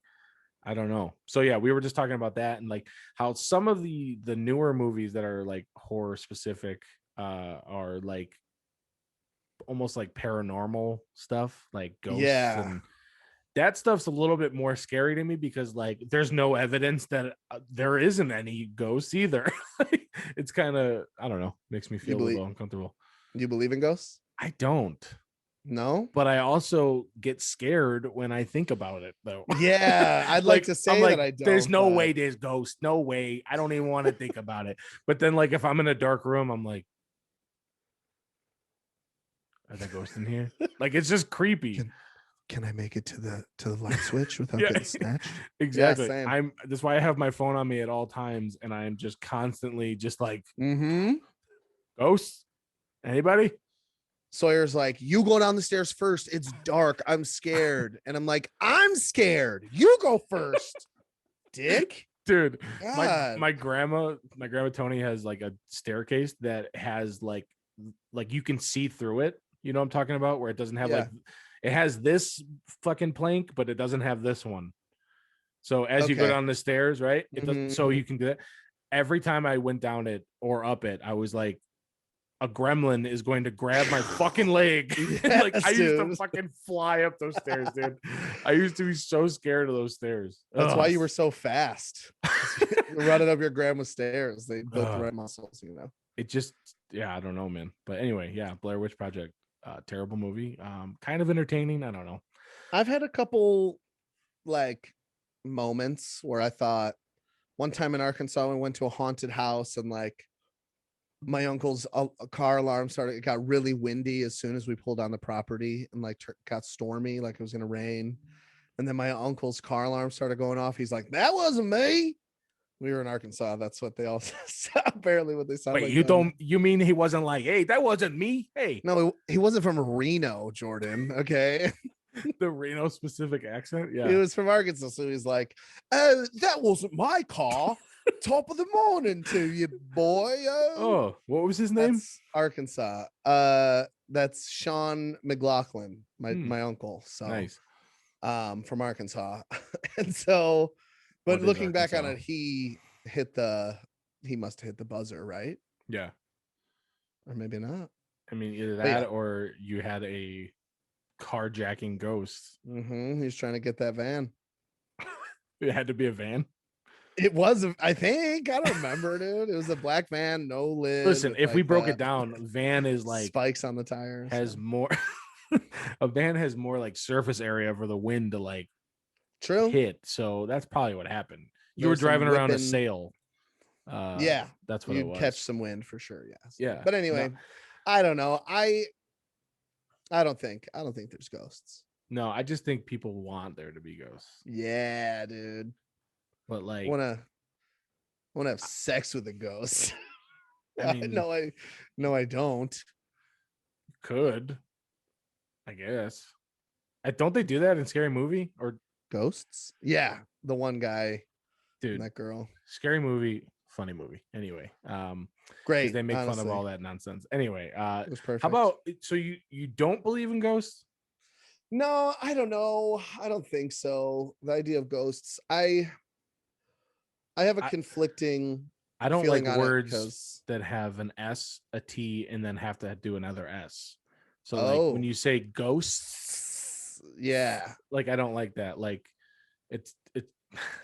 I don't know. So yeah, we were just talking about that and like how some of the newer movies that are like horror specific are like almost like paranormal stuff, like ghosts, Yeah. and that stuff's a little bit more scary to me because like there's no evidence that there isn't any ghosts either. It's kind of, I don't know, makes me feel a little uncomfortable. You believe in ghosts? I don't. No, But I also get scared when I think about it, though. yeah, I'd like to say that I don't. There's no way there's ghosts. No way. I don't even want to think about it. But then, like, if I'm in a dark room, I'm like, are there ghosts in here? Like, it's just creepy. Can I make it to the light switch without Yeah. getting snatched? Exactly. Yeah, same. That's why I have my phone on me at all times, and I'm just constantly just like, ghosts. Anybody? Sawyer's like, you go down the stairs first. It's dark. I'm scared. And I'm like, I'm scared. You go first, dick. Dude, God. my grandma Tony has like a staircase that has like you can see through it. You know what I'm talking about? Where it doesn't have like, it has this fucking plank, but it doesn't have this one. So as you go down the stairs, right? It doesn't, so you can do that. Every time I went down it or up it, I was like, a gremlin is going to grab my fucking leg. Yes, like I used to fucking fly up those stairs, dude. I used to be so scared of those stairs. That's why you were so fast. Running up your grandma's stairs. They built the right muscles, you know. It just, yeah, I don't know, man. But anyway, yeah, Blair Witch Project, terrible movie. Kind of entertaining. I don't know. I've had a couple like moments where I thought one time in Arkansas, we went to a haunted house and like my uncle's car alarm it got really windy as soon as we pulled on the property and like got stormy, like it was going to rain. And then my uncle's car alarm started going off. He's like, that wasn't me. We were in Arkansas. That's what they all apparently what they sound Wait, like. You mean he wasn't like, hey, that wasn't me? Hey, no, he wasn't from Reno, Jordan. Okay. The Reno specific accent. Yeah. He was from Arkansas. So he's like, oh, that wasn't my car. Top of the morning to you, boy. Oh, what was his name? That's Arkansas. That's Sean McLaughlin, my uncle. So nice. From Arkansas. And so, but looking back on it, he must have hit the buzzer, right? Yeah. Or maybe not. I mean, either that or you had a carjacking ghost. He's trying to get that van. It had to be a van. It was, I think. I don't remember, dude. It was a black van, no lid. Listen, if we broke it down, van is like spikes on the tires. Has more. A van has more like surface area for the wind to like hit. So that's probably what happened. You were driving around a sail. Yeah, that's what it was. Catch some wind for sure. Yes. Yeah. But anyway, I don't know. I don't think there's ghosts. No, I just think people want there to be ghosts. Yeah, dude. but like, wanna have sex with a ghost. I mean, no, I don't. could, I guess. Don't they do that in Scary Movie? Or Ghosts? Yeah, the one guy and dude, that girl. Scary Movie, funny movie. Anyway, because Great. they make fun of honestly. all that nonsense. Anyway, It was perfect. how about so you don't believe in ghosts? No, I don't know. I don't think so. The idea of ghosts, I have a I- conflicting I don't like feeling on it words because that have an S, a T, and then have to do another S. So like when oh, you say ghosts, yeah. like I don't like that. Like it's it's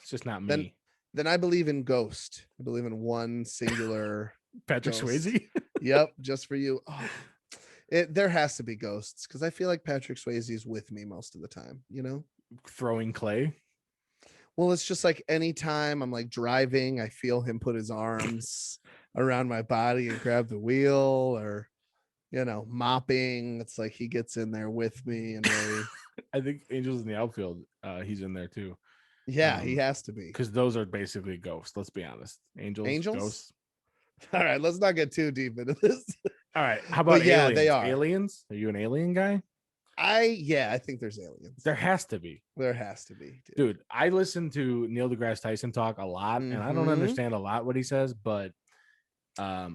just not Then me. then I believe in ghost. I believe in one singular Patrick ghost. Swayze Yep, just for you. Oh, there has to be ghosts because I feel like Patrick Swayze is with me most of the time, you know? throwing clay. Well, it's just like anytime I'm like driving, I feel him put his arms around my body and grab the wheel, or mopping. It's like he gets in there with me and really, I think Angels in the Outfield, he's in there too. yeah, he has to be. Because those are basically ghosts. Let's be honest. Angels, ghosts. All right, let's not get too deep into this. All right. How about But yeah, aliens? they are. Aliens? Are you an alien guy? I think there's aliens. There has to be. There has to be, Dude, I listen to Neil deGrasse Tyson talk a lot, and I don't Mhm. understand a lot what he says, but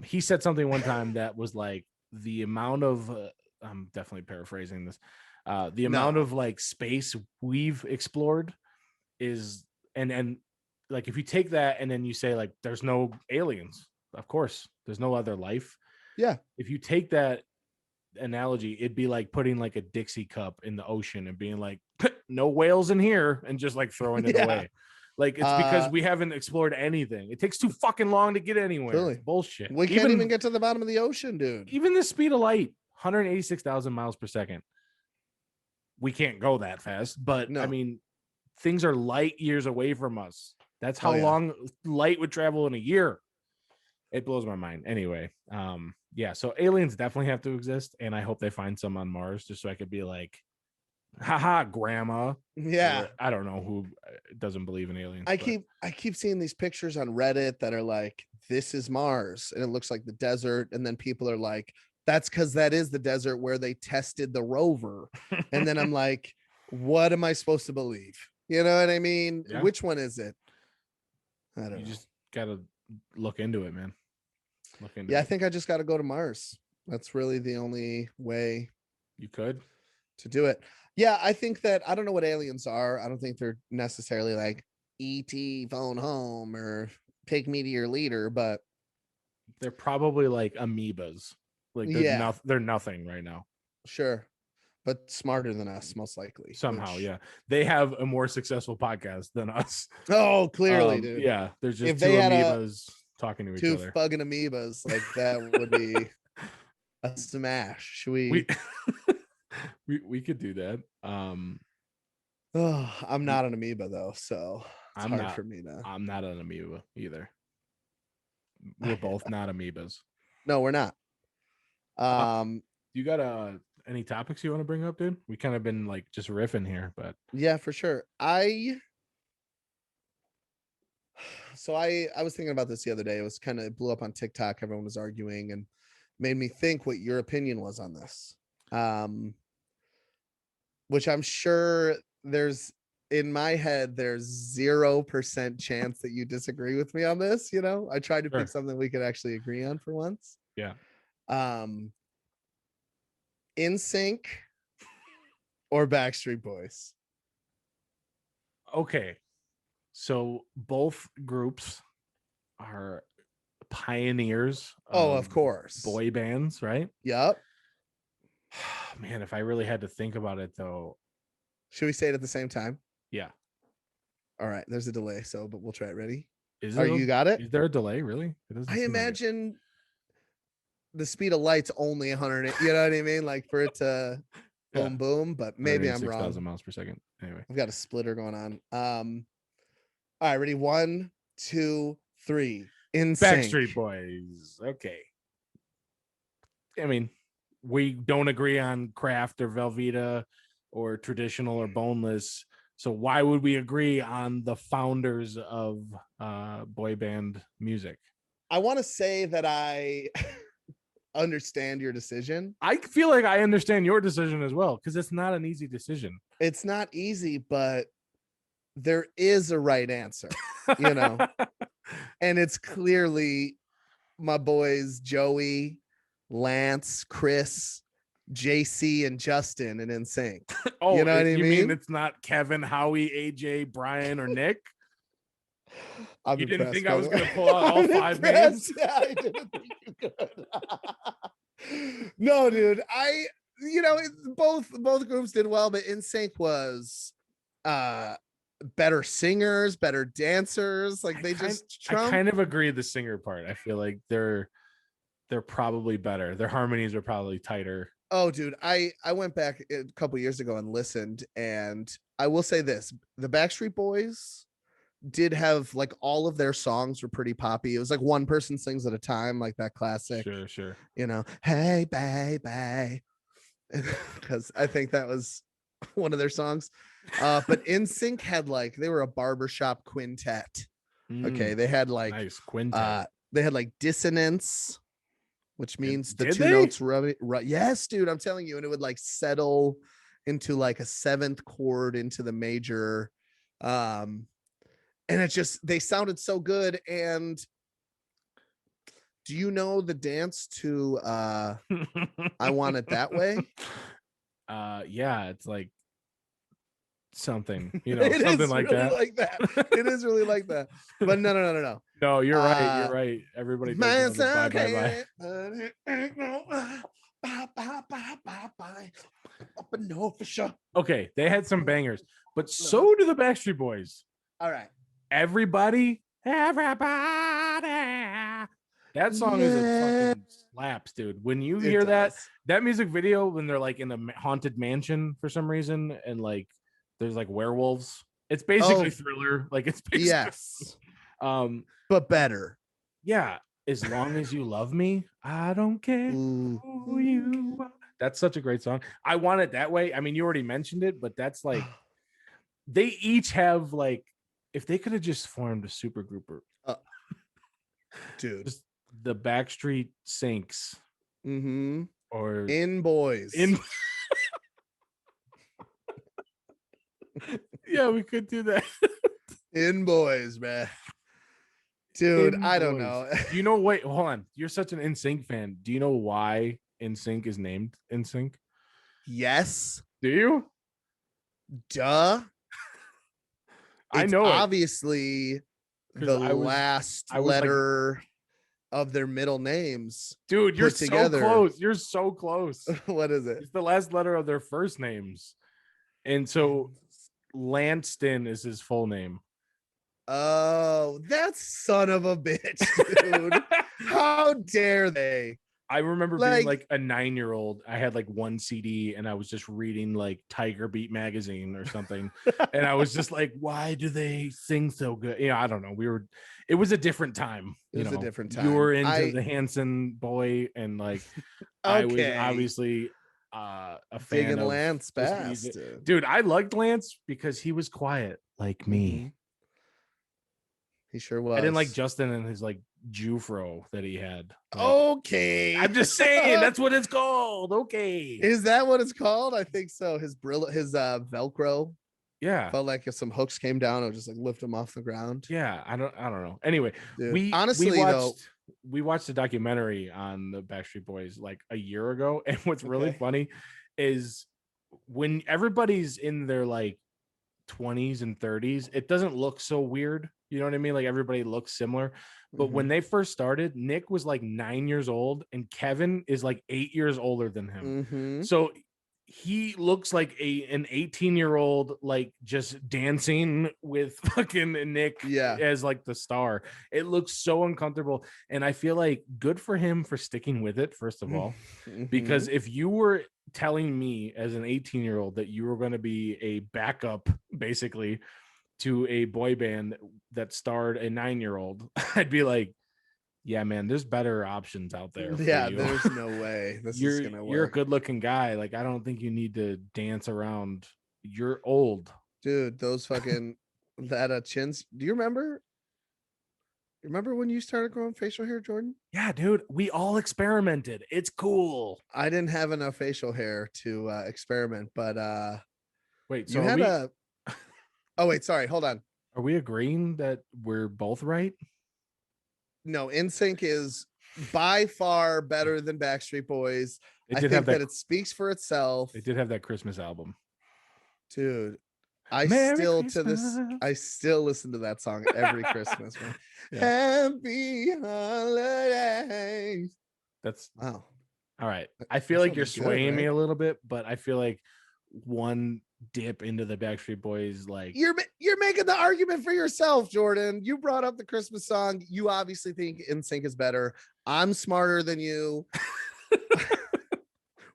he said something one time that was like the amount of I'm definitely paraphrasing this. The amount No. of like space we've explored is and like if you take that and then you say like there's no aliens, of course, there's no other life. Yeah. If you take that analogy, it'd be like putting like a Dixie cup in the ocean and being like, no whales in here, and just like throwing it Yeah. away. Like it's because we haven't explored anything. It takes too fucking long to get anywhere. Totally. It's bullshit. We can't even get to the bottom of the ocean, dude. Even the speed of light, 186,000 miles per second. We can't go that fast, but No. I mean, things are light years away from us. That's how Oh, yeah. long light would travel in a year. It blows my mind. Anyway, yeah, so aliens definitely have to exist, and I hope they find some on Mars just so I could be like, haha, grandma. Yeah. Or, I don't know who doesn't believe in aliens. I keep seeing these pictures on Reddit that are like, this is Mars, and it looks like the desert, and then people are like, that's because that is the desert where they tested the rover. And then I'm like, what am I supposed to believe? You know what I mean? Yeah. Which one is it? I don't know. You just gotta look into it, man. Look into Yeah, it. I think I just got to go to Mars. That's really the only way You could. to do it. Yeah, I think that I don't know what aliens are. I don't think they're necessarily like ET phone home or take me to your leader, but They're probably like amoebas. Like yeah, they're nothing right now. sure. But smarter than us, most likely. Somehow, which- yeah. They have a more successful podcast than us. Oh, clearly, dude. Yeah, there's just If two they had amoebas talking to each two other. fucking amoebas, like that would be a smash. Should We we could do that. Oh, I'm not an amoeba though, so it's I'm hard not- for me to. I'm not an amoeba either. We're both not amoebas. No, we're not. You got any topics you want to bring up, dude? We kind of been like just riffing here, but Yeah, for sure. So I was thinking about this the other day. It was kind of blew up on TikTok. Everyone was arguing and made me think what your opinion was on this. Which I'm sure there's in my head, there's 0% chance that you disagree with me on this. I tried to Sure. pick something we could actually agree on for once. yeah. In Sync or Backstreet Boys? Okay. So both groups are pioneers. Oh, of course. Boy bands, right? Yep. Man, if I really had to think about it though, Should we say it at the same time? yeah. All right. There's a delay, but we'll try it. Ready? Is Are there you got it? Is there a delay? Really? It doesn't I seem like it. imagine the speed of light's only 100. You know what I mean? Like for it to Yeah. boom, boom. But maybe I'm 106,000 wrong. miles per second. Anyway. I've got a splitter going on. All right. Ready? 1, 2, 3. In Backstreet Sync. Boys. Okay. I mean, we don't agree on craft or Velveeta or traditional or boneless, So why would we agree on the founders of boy band music? I want to say that I understand your decision. I feel like I understand your decision as well, because it's not an easy decision. It's not easy, but there is a right answer, you know, and it's clearly my boys Joey, Lance, Chris, JC, and Justin and NSYNC. Oh, you know what I you mean? it's not Kevin, Howie, AJ, Brian, or Nick? I'm You didn't impressed, think by I the was way. going to pull out all I'm 5 impressed. names? Yeah, I didn't think you could. No, dude. Both groups did well, but NSYNC was better singers, better dancers. Like they just I kind of agree the singer part. I feel like they're probably better. Their harmonies are probably tighter. Oh, dude, I went back a couple years ago and listened, and I will say this: the Backstreet Boys did have like all of their songs were pretty poppy. It was like one person sings at a time, like that classic, Sure. Hey, baby, because I think that was one of their songs. But NSYNC had like they were a barbershop quintet. Okay, they had like nice quintet. they had like dissonance, which means the Did two they? notes yes, dude, I'm telling you, and it would like settle into like a seventh chord into the major. And it just they sounded so good. And do you know the dance to I Want It That Way? Yeah, it's like something, It something is like really that. like that. It is really like that. But no. No, you're right. You're right. Everybody does know the bye. No, for sure. Okay, they had some bangers, but so do the Backstreet Boys. All right. Everybody. That song is a fucking slaps, dude. When you hear that music video, when they're like in a haunted mansion for some reason, and like there's like werewolves, it's basically Thriller. Like it's basically, yes, but better. Yeah, as long as you love me, I don't care who you are. That's such a great song. I Want It That Way. I mean, you already mentioned it, but that's like they each have like, if they could have just formed a super grouper, dude, just the Backstreet Sinks, or In Boys. Yeah, we could do that. In Boys, man. Dude, I don't know. You know, wait, hold on. You're such an NSYNC fan. Do you know why NSYNC is named NSYNC? Yes. Do you? Duh. I know obviously the last letter of their middle names. Dude, you're so close. You're so close. What is it? It's the last letter of their first names. And so Lanston is his full name. Oh, that son of a bitch, dude. How dare they? I remember being like a 9-year-old. I had like one CD and I was just reading like Tiger Beat magazine or something. And I was just like, why do they sing so good? I don't know. It was a different time. It was a different time. You were into the Hanson boy, and like I was obviously a fan digging of Lance Bass, dude. I liked Lance because he was quiet like me. He sure was. I didn't like Justin and his like Jufro that he had. Like, okay. I'm just saying that's what it's called. Okay. Is that what it's called? I think so. His Velcro. Yeah. Felt like if some hooks came down, it would just like lift him off the ground. Yeah. I don't know. Anyway, dude, we watched a documentary on the Backstreet Boys like a year ago. And what's really funny is when everybody's in their like 20s and 30s, it doesn't look so weird. You know what I mean? Like everybody looks similar. But when they first started, Nick was like 9 years old and Kevin is like 8 years older than him. So he looks like an 18-year-old, like just dancing with fucking Nick as like the star. It looks so uncomfortable. And I feel like good for him for sticking with it, first of all, because if you were telling me as an 18-year-old that you were going to be a backup basically to a boy band that starred a 9-year-old, I'd be like, yeah, man, there's better options out there. Yeah, there's no way this is gonna work. You're a good looking guy. Like, I don't think you need to dance around. You're old. Dude, those fucking that chins. Do you remember? Remember when you started growing facial hair, Jordan? Yeah, dude, we all experimented. It's cool. I didn't have enough facial hair to experiment, but Wait, so you had a. Oh wait, sorry. Hold on. are we agreeing that we're both right? No, NSYNC is by far better than Backstreet Boys. They I did have think that that. it speaks for itself, They did have that Christmas album. dude. Merry I still listen to that song every Christmas, man. Yeah. Happy holidays. That's Wow. all right. I feel That like you're sounded good, swaying me right? a little bit, but I feel like one dip into the Backstreet Boys, like You're making the argument for yourself, Jordan. You brought up the Christmas song. You obviously think NSYNC is better. I'm smarter than you,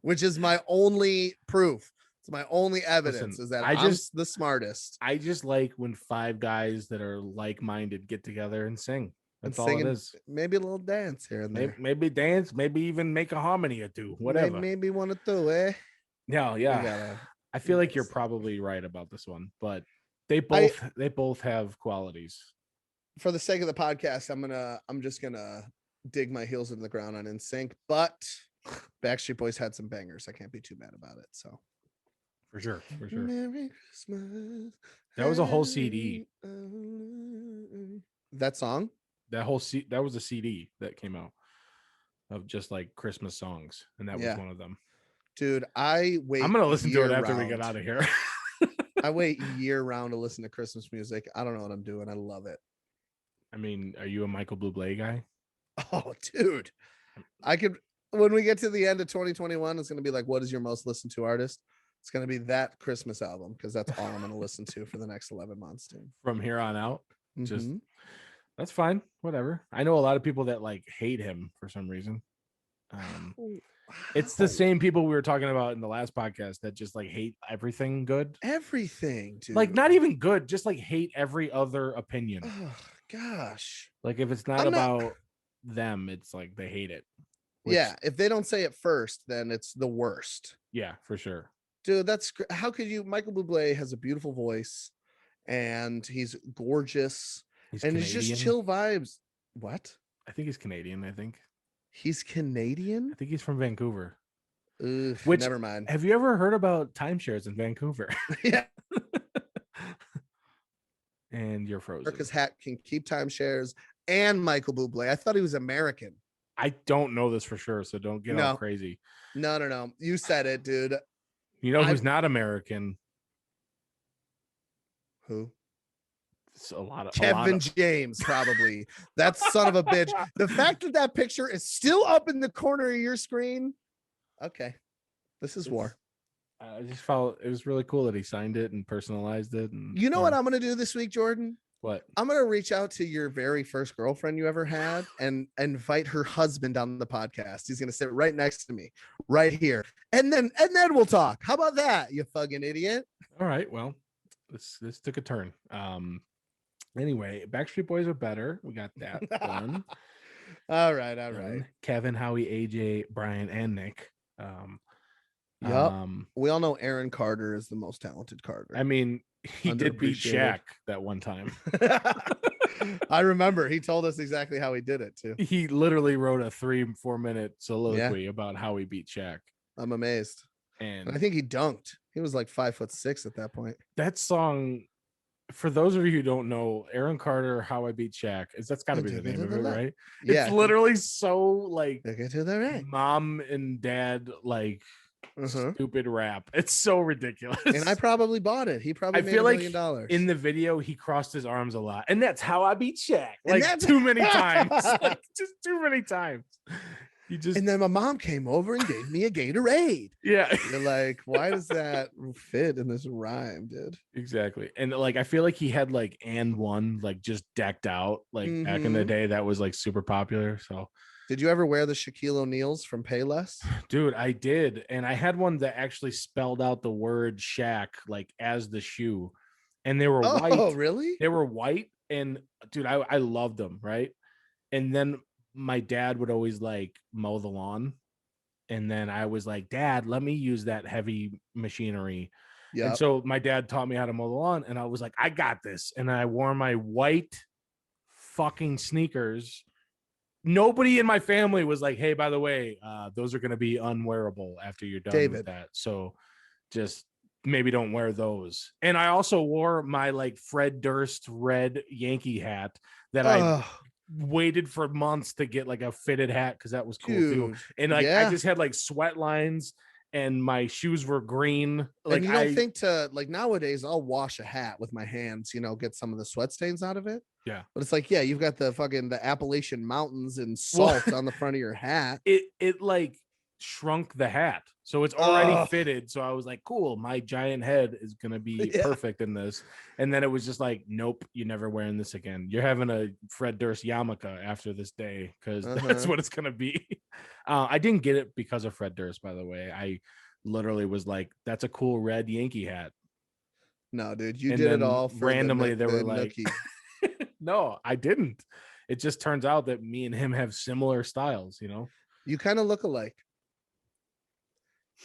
which is my only proof. It's my only evidence Listen, is that I I'm just- the smartest. I just like when five guys that are like-minded get together and sing. That's all singing, it is. maybe a little dance here and there. Maybe dance, maybe even make a harmony or two, whatever. Maybe one or two, eh? No, We yeah. gotta. I feel like gotta you're stop. probably right about this one, but they both have qualities. For the sake of the podcast, I'm just gonna dig my heels into the ground on NSYNC, but Backstreet Boys had some bangers. I can't be too mad about it. So For sure. Merry Christmas. That was a whole CD. That song? That was a CD that came out of just like Christmas songs, and that was one of them. Dude, I wait. I'm gonna listen to it after year-round. we get out of here. I wait year round to listen to Christmas music. I don't know what I'm doing. I love it. I mean, are you a Michael Bublé guy? Oh, dude. I could when we get to the end of 2021, it's gonna be like, what is your most listened to artist? It's gonna be that Christmas album because that's all I'm gonna listen to for the next 11 months, dude. From here on out, just Mhm. that's fine. Whatever. I know a lot of people that like hate him for some reason. It's the Wow. same people we were talking about in the last podcast that just like hate everything good. Everything, dude. Like not even good, just like hate every other opinion. Oh gosh. Like if it's not about them, it's like they hate it. Yeah, if they don't say it first, then it's the worst. Yeah, for sure. Dude, how could you? Michael Bublé has a beautiful voice and he's gorgeous and it's just chill vibes. What? I think he's Canadian. I think he's Canadian. I think he's from Vancouver. Which never mind. Have you ever heard about timeshares in Vancouver? Yeah. And you're frozen. America's Hat can keep timeshares and Michael Bublé. I thought he was American. I don't know this for sure, so don't get all crazy. No. You said it, dude. You know who's not American? Who? It's a lot of Kevin James, probably. That son of a bitch. The fact that picture is still up in the corner of your screen. Okay, this is war. I just felt it was really cool that he signed it and personalized it. And you know what I'm gonna do this week, Jordan? What? I'm gonna reach out to your very first girlfriend you ever had and invite her husband on the podcast. He's gonna sit right next to me, right here, and then we'll talk. How about that, you fucking idiot? All right, well, this took a turn. Anyway, Backstreet Boys are better. We got that done. All right. Kevin, Howie, AJ, Brian, and Nick. Yep. We all know Aaron Carter is the most talented Carter. I mean, he did beat Shaq that one time. I remember he told us exactly how he did it too. He literally wrote a 3-4 minute soliloquy about how he beat Shaq. I'm amazed. And I think he dunked. He was like 5'6" at that point. That song, for those of you who don't know, Aaron Carter, How I Beat Shaq, that's got to be the name of it, right? Yeah. It's literally so like to the right. Mom and dad like stupid rap. It's so ridiculous. And I probably bought it. He probably made $1 million. In the video, he crossed his arms a lot. And that's how I beat Shaq. Like too many times. Like, just too many times. And then my mom came over and gave me a Gatorade. Yeah. You're like, why does that fit in this rhyme, dude? Exactly. And like I feel like he had like and one like just decked out like back in the day that was like super popular. So did you ever wear the Shaquille O'Neal's from Payless? Dude, I did. And I had one that actually spelled out the word Shaq like as the shoe. And they were white. Oh, really? They were white. And dude, I loved them, right? And then my dad would always like mow the lawn. And then I was like, Dad, let me use that heavy machinery. Yeah. And so my dad taught me how to mow the lawn, and I was like, I got this. And I wore my white fucking sneakers. Nobody in my family was like, hey, by the way, those are going to be unwearable after you're done with that. So just maybe don't wear those. And I also wore my like Fred Durst red Yankee hat that I waited for months to get like a fitted hat because that was cool too. And like I just had like sweat lines and my shoes were green. Like, and you don't think to like nowadays I'll wash a hat with my hands, get some of the sweat stains out of it. Yeah. But it's like, yeah, you've got the Appalachian Mountains and salt on the front of your hat. It like shrunk the hat. So it's already fitted. So I was like, cool, my giant head is going to be perfect in this. And then it was just like, nope, you're never wearing this again. You're having a Fred Durst yarmulke after this day because that's what it's going to be. I didn't get it because of Fred Durst, by the way. I literally was like, that's a cool red Yankee hat. No, dude, you did it all for randomly. They were like, nookie. No, I didn't. It just turns out that me and him have similar styles, You kind of look alike.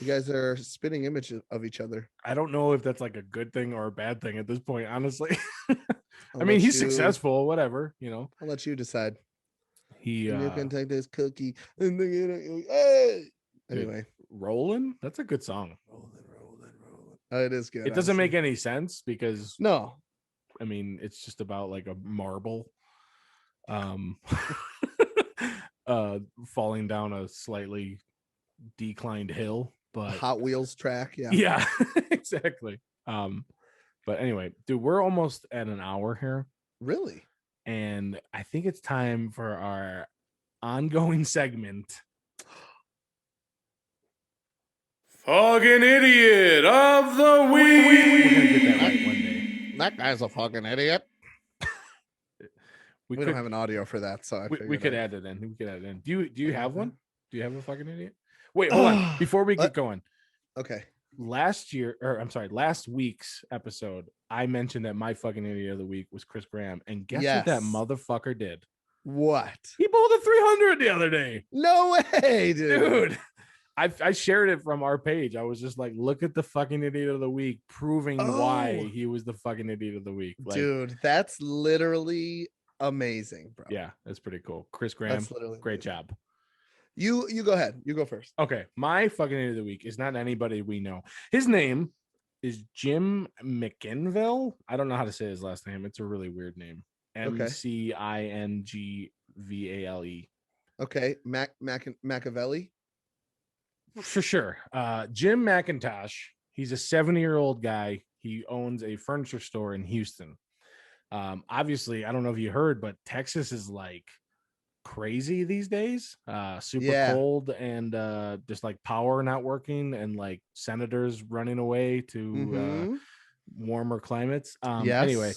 You guys are spitting images of each other. I don't know if that's like a good thing or a bad thing at this point, honestly. I mean, he's successful, whatever, I'll let you decide. And you can take this cookie and hey. Anyway, Rolling. That's a good song. Rolling. Oh, it is good. It doesn't make any sense because no. I mean, it's just about like a marble falling down a slightly declined hill, but Hot Wheels track. Yeah, exactly. But anyway, dude, we're almost at an hour here. Really? And I think it's time for our ongoing segment. Fucking idiot of the week. We're gonna get that right one day. That guy's a fucking idiot. We don't have an audio for that, so we could add it in. We could add it in. Do you have one? Do you have a fucking idiot? Wait, hold on. Before we get going. Okay. Last week's episode, I mentioned that my fucking idiot of the week was Chris Graham. And guess what that motherfucker did? What? He bowled a 300 the other day. No way, dude. I shared it from our page. I was just like, look at the fucking idiot of the week, proving why he was the fucking idiot of the week. Like, dude, that's literally amazing, bro. Yeah, that's pretty cool. Chris Graham, great job. You go ahead. You go first. Okay, my fucking idiot of the week is not anybody we know. His name is Jim McInville. I don't know how to say his last name. It's a really weird name. McInvale. Okay, Machiavelli. For sure. Jim McIntosh. He's a 70-year-old guy. He owns a furniture store in Houston. Obviously, I don't know if you heard, but Texas is like crazy these days. Super cold and just like power not working and like senators running away to warmer climates. Anyway,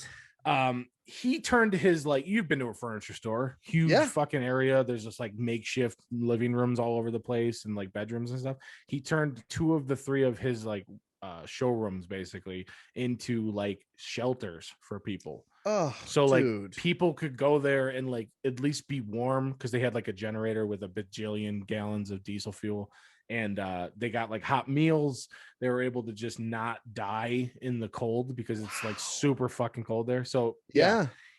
he turned his, like, you've been to a furniture store, huge fucking area. There's just like makeshift living rooms all over the place and like bedrooms and stuff. He turned 2 of the 3 of his like showrooms basically into like shelters for people. So like people could go there and like at least be warm because they had like a generator with a bajillion gallons of diesel fuel. And they got like hot meals. They were able to just not die in the cold because it's like super fucking cold there. So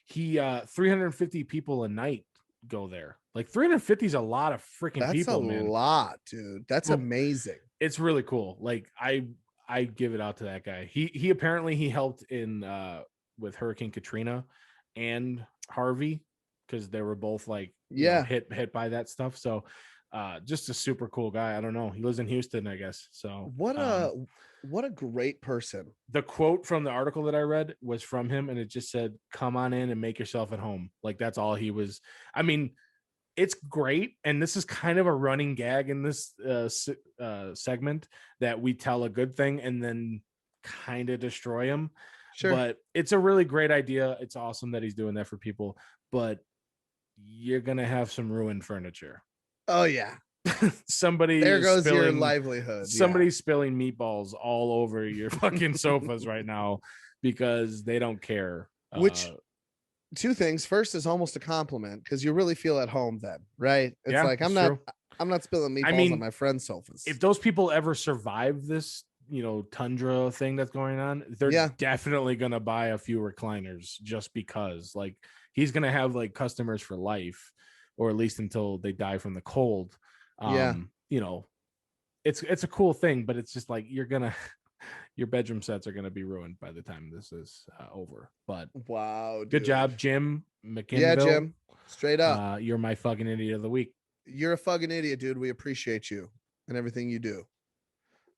he 350 people a night go there. Like 350 is a lot of freaking people, man. That's a lot, dude. That's amazing. It's really cool. Like I give it out to that guy. He apparently he helped in with Hurricane Katrina and Harvey because they were both like hit by that stuff. So just a super cool guy. I don't know. He lives in Houston, I guess. So what a great person. The quote from the article that I read was from him, and it just said, "Come on in and make yourself at home." Like that's all he was. I mean, it's great, and this is kind of a running gag in this segment that we tell a good thing and then kind of destroy him. Sure, but it's a really great idea. It's awesome that he's doing that for people, but you're gonna have some ruined furniture. Oh yeah. Somebody there goes your livelihood. Somebody's spilling meatballs all over your fucking sofas right now because they don't care. Which 2 things. First is almost a compliment because you really feel at home then, right? It's like I'm not spilling meatballs on my friend's sofas. If those people ever survive this, tundra thing that's going on, they're Yeah. definitely gonna buy a few recliners just because like he's gonna have like customers for life, or at least until they die from the cold. Yeah. It's a cool thing, but it's just like your bedroom sets are gonna be ruined by the time this is over. But Wow, good dude. job, Jim McKinville. Yeah, Jim. Straight up. You're my fucking idiot of the week. You're a fucking idiot, dude. We appreciate you and everything you do.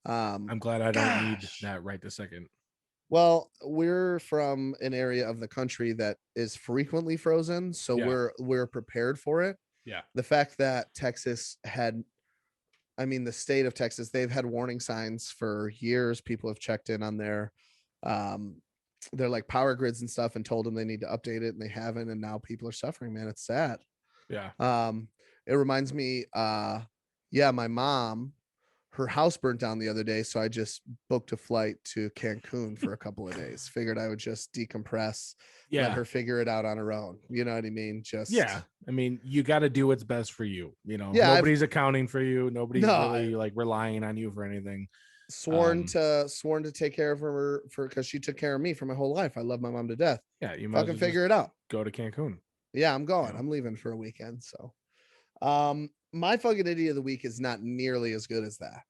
I'm glad I don't need Gosh. that right this second. Well, we're from an area of the country that is frequently frozen, so Yeah. we're prepared for it. Yeah. The fact that Texas had, I mean, the state of Texas, they've had warning signs for years. People have checked in on their like power grids and stuff and told them they need to update it, and they haven't, and now people are suffering, man. It's sad. Yeah. It reminds me, yeah, my mom, her house burnt down the other day, so I just booked a flight to Cancun for a couple of days. Figured I would just decompress, let her figure it out on her own. You know what I mean? Just I mean, you got to do what's best for you. Yeah, nobody's accounting for you. Nobody's really like relying on you for anything. Sworn to take care of her because she took care of me for my whole life. I love my mom to death. Yeah, you might fucking figure it out. Go to Cancun. Yeah, I'm going. I'm leaving for a weekend. So, my fucking idiot of the week is not nearly as good as that.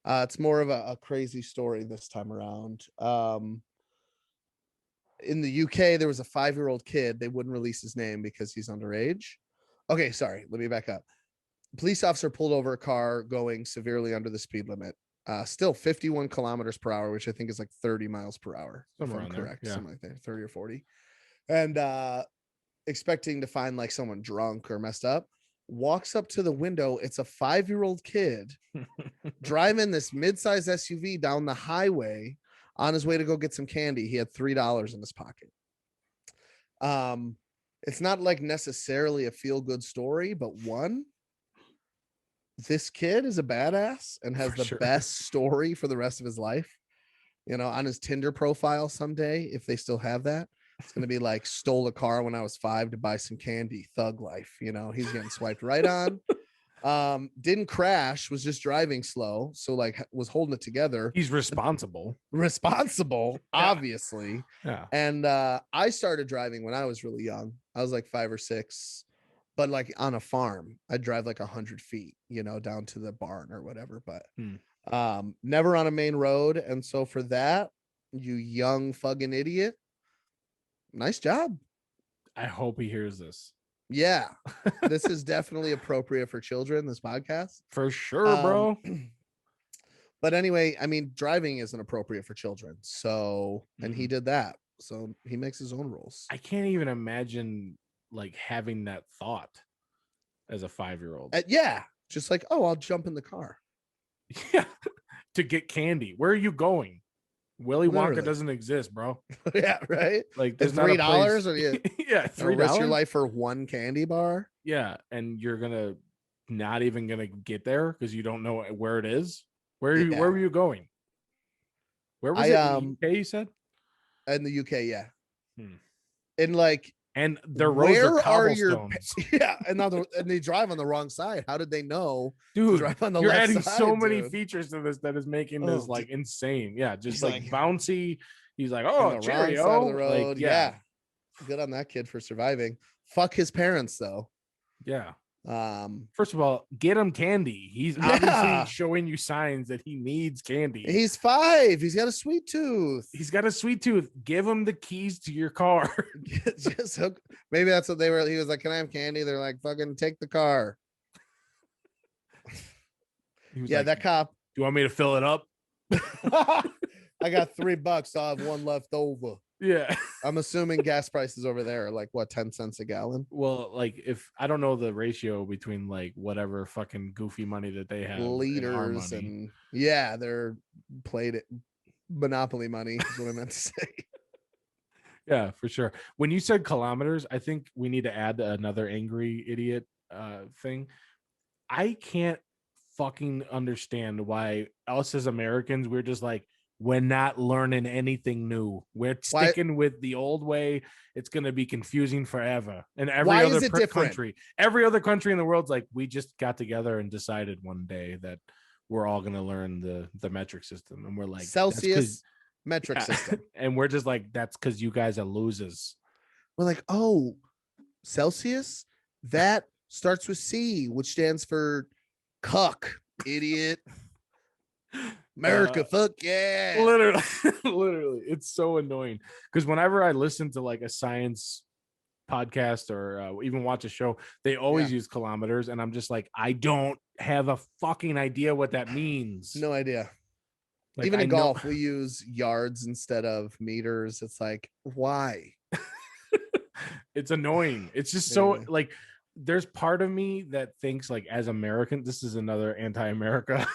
It's more of a crazy story this time around. In the UK, there was a 5-year-old kid. They wouldn't release his name because he's underage. Okay, sorry. Let me back up. Police officer pulled over a car going severely under the speed limit. Still 51 kilometers per hour, which I think is like 30 miles per hour. Somewhere if I'm correct. there. Yeah. Something like that, 30 or 40. And expecting to find like someone drunk or messed up. Walks up to the window. It's a 5-year-old kid driving this mid-sized SUV down the highway on his way to go get some candy. He had $3 in his pocket. It's not like necessarily a feel-good story, but this kid is a badass and has the best story for the rest of his life. On his Tinder profile someday, if they still have that, it's going to be like, stole a car when I was 5 to buy some candy, thug life. He's getting swiped right on. Didn't crash, was just driving slow. So like was holding it together. He's responsible, obviously. Yeah. And I started driving when I was really young. I was like 5 or 6, but like on a farm, I'd drive like 100 feet, down to the barn or whatever, but never on a main road. And so for that, you young fucking idiot, nice job. I hope he hears this. Yeah, this is definitely appropriate for children, this podcast. For sure, bro. But anyway, I mean, driving isn't appropriate for children. So, and he did that. So he makes his own rules. I can't even imagine like having that thought as a 5-year-old. Yeah. Just like, oh, I'll jump in the car. Yeah. To get candy. Where are you going? Willy Literally. Wonka doesn't exist, bro. Yeah, right. Like there's $3 not or you yeah, $3. Risk your life for one candy bar. Yeah, and you're not even gonna get there because you don't know where it is. Where were you going? Where was it? In the UK, you said? In the UK, yeah. And like, and their roads are cobblestones. And they drive on the wrong side. How did they know? Dude, drive on the you're left adding side, so many dude. features to this that is making this like insane. Yeah, just He's like bouncy. He's like, oh, the cheerio. wrong side of the road. Like, yeah. Good on that kid for surviving. Fuck his parents though. Yeah. First of all, get him candy. He's obviously showing you signs that he needs candy. He's 5. He's got a sweet tooth. Give him the keys to your car. Just maybe that's what they were. He was like, can I have candy? They're like, fucking take the car. Yeah, like, that cop. Do you want me to fill it up? I got $3. I'll have one left over. Yeah. I'm assuming gas prices over there are like what, 10 cents a gallon? Well, like if I don't know the ratio between like whatever fucking goofy money that they have, liters, and yeah, they're played it monopoly money is what I meant to say. Yeah, for sure. When you said kilometers, I think we need to add another angry idiot thing. I can't fucking understand why us as Americans, we're just like, we're not learning anything new. We're sticking with the old way. It's going to be confusing forever. And every other country in the world's like, we just got together and decided one day that we're all gonna learn the metric system, and we're like Celsius metric system. and we're just like, that's because you guys are losers. We're like, oh, Celsius, that starts with C, which stands for cuck, idiot. America, fuck yeah. Literally, literally, it's so annoying because whenever I listen to like a science podcast or even watch a show, they always use kilometers, and I'm just like, I don't have a fucking idea what that means. No idea. Like, even in golf, we use yards instead of meters. It's like, why? It's annoying. It's just so like, there's part of me that thinks like, as American, this is another anti-America.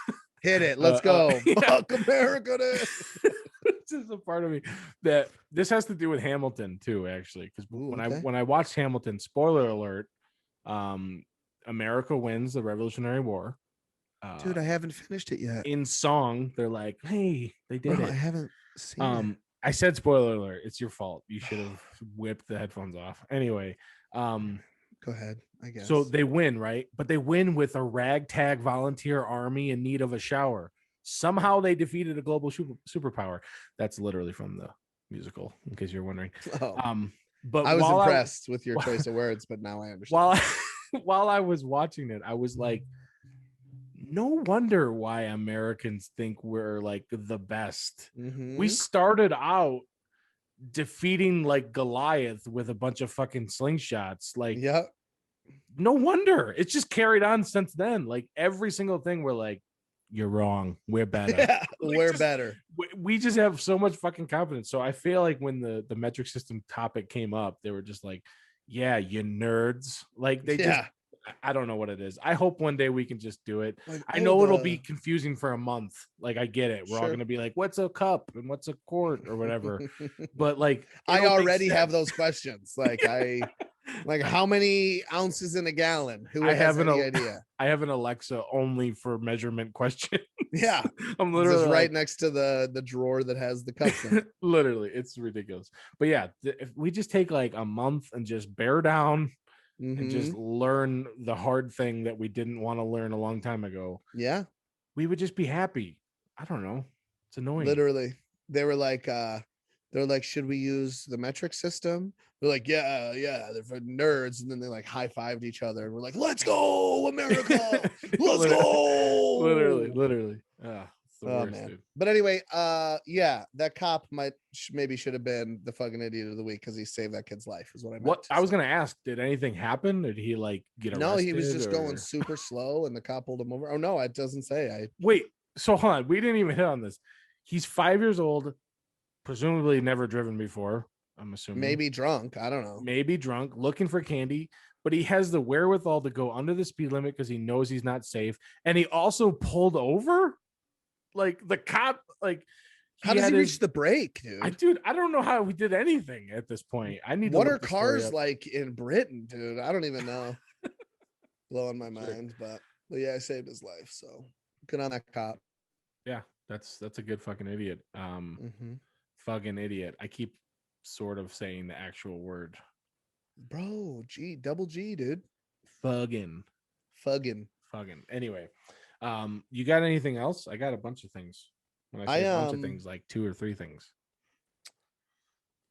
Hit it. Let's go. Fuck America. This is a part of me that this has to do with Hamilton too, actually, because when I watched Hamilton, spoiler alert, America wins the Revolutionary War. Dude, I haven't finished it yet. In song, they're like, "Hey, they did it." I haven't seen it. I said spoiler alert. It's your fault. You should have whipped the headphones off. Anyway, go ahead. I guess. So they win, right? But they win with a ragtag volunteer army in need of a shower. Somehow they defeated a global superpower. That's literally from the musical, in case you're wondering. But I was impressed with your choice of words, but now I understand. While I was watching it, I was like, no wonder why Americans think we're like the best. Mm-hmm. We started out defeating like Goliath with a bunch of fucking slingshots. Like, no wonder. It's just carried on since then. Like every single thing, we're like, you're wrong. We're better. Yeah, like, we're better. We just have so much fucking confidence. So I feel like when the metric system topic came up, they were just like, yeah, you nerds. Like they just, I don't know what it is. I hope one day we can just do it. Like, I know it'll be confusing for a month. Like I get it. We're all gonna be like, what's a cup and what's a quart or whatever. But like, I already have those questions. Like like how many ounces in a gallon? Who has any idea? I have an Alexa only for measurement questions. Yeah, I'm literally right next to the drawer that has the cups in it. Literally, it's ridiculous. But yeah, if we just take like a month and just bear down. And just learn the hard thing that we didn't want to learn a long time ago. Yeah. We would just be happy. I don't know. It's annoying. Literally. They were like, should we use the metric system? They're like, yeah, they're for nerds. And then they like high-fived each other. And we're like, let's go, America. Let's go. Literally. Worst, man. Dude. But anyway, that cop maybe should have been the fucking idiot of the week because he saved that kid's life. Is what I meant. What I was gonna ask, did anything happen? Did he like get arrested? No, he was just going super slow, and the cop pulled him over. Oh no, it doesn't say. Wait. So hold on, we didn't even hit on this. He's 5 years old, presumably never driven before. I'm assuming maybe drunk. I don't know. Maybe drunk, looking for candy. But he has the wherewithal to go under the speed limit because he knows he's not safe, and he also pulled over. Like the cop, like how does he reach the brake, dude? I don't know how we did anything at this point. I need. What are cars like in Britain, dude? I don't even know. Blowing my mind, but yeah, I saved his life. So good on that cop. Yeah, that's a good fucking idiot. Fuggin idiot. I keep sort of saying the actual word, bro. Double G, dude. Fuggin. Anyway. You got anything else? I got a bunch of things. When I say a bunch of things, like 2 or 3 things.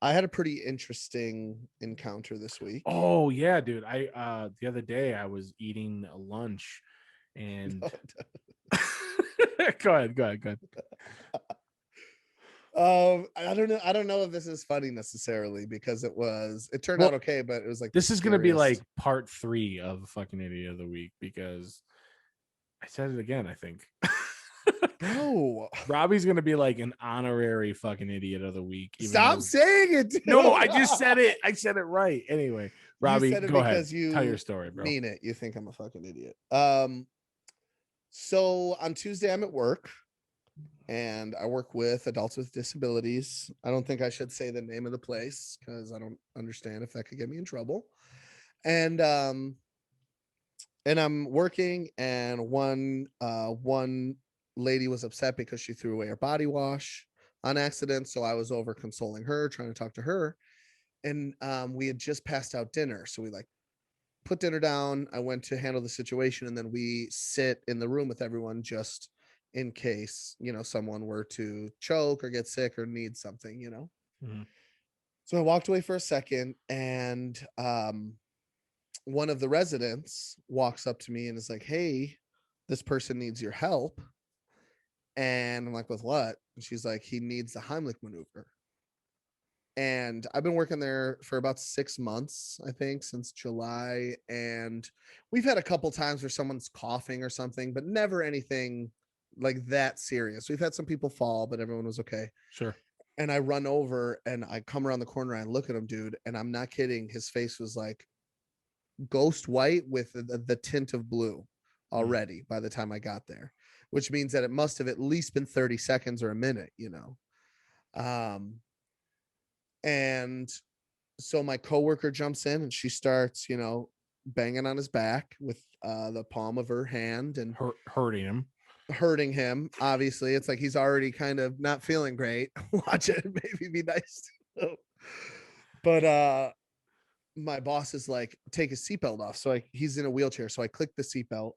I had a pretty interesting encounter this week. Oh yeah, dude. I the other day I was eating lunch and go ahead. I don't know if this is funny necessarily because it turned out okay, but it was like this is gonna be like part 3 of fucking idiot of the week because I said it again, I think. No. Robbie's going to be like an honorary fucking idiot of the week. Stop saying it. Dude. No, I just said it. I said it right. Anyway, Robbie, go ahead. Tell your story, bro. Mean it. You think I'm a fucking idiot. So on Tuesday, I'm at work and I work with adults with disabilities. I don't think I should say the name of the place because I don't understand if that could get me in trouble. And I'm working, and one lady was upset because she threw away her body wash on accident. So I was over consoling her, trying to talk to her. And we had just passed out dinner. So we like put dinner down. I went to handle the situation, and then we sit in the room with everyone just in case, someone were to choke or get sick or need something, Mhm. So I walked away for a second, and one of the residents walks up to me and is like, "Hey, this person needs your help." And I'm like, "With what?" And she's like, "He needs the Heimlich maneuver." And I've been working there for about 6 months, I think, since July. And we've had a couple times where someone's coughing or something, but never anything like that serious. We've had some people fall, but everyone was okay. Sure. And I run over and I come around the corner and I look at him, dude. And I'm not kidding. His face was like ghost white with the tint of blue already by the time I got there, which means that it must have at least been 30 seconds or a minute, Um, and so my coworker jumps in and she starts, banging on his back with the palm of her hand and Hurting him. hurting him. Obviously, it's like he's already kind of not feeling great. Watch it, maybe be nice to him. But my boss is like, take his seatbelt off. So he's in a wheelchair. So I click the seatbelt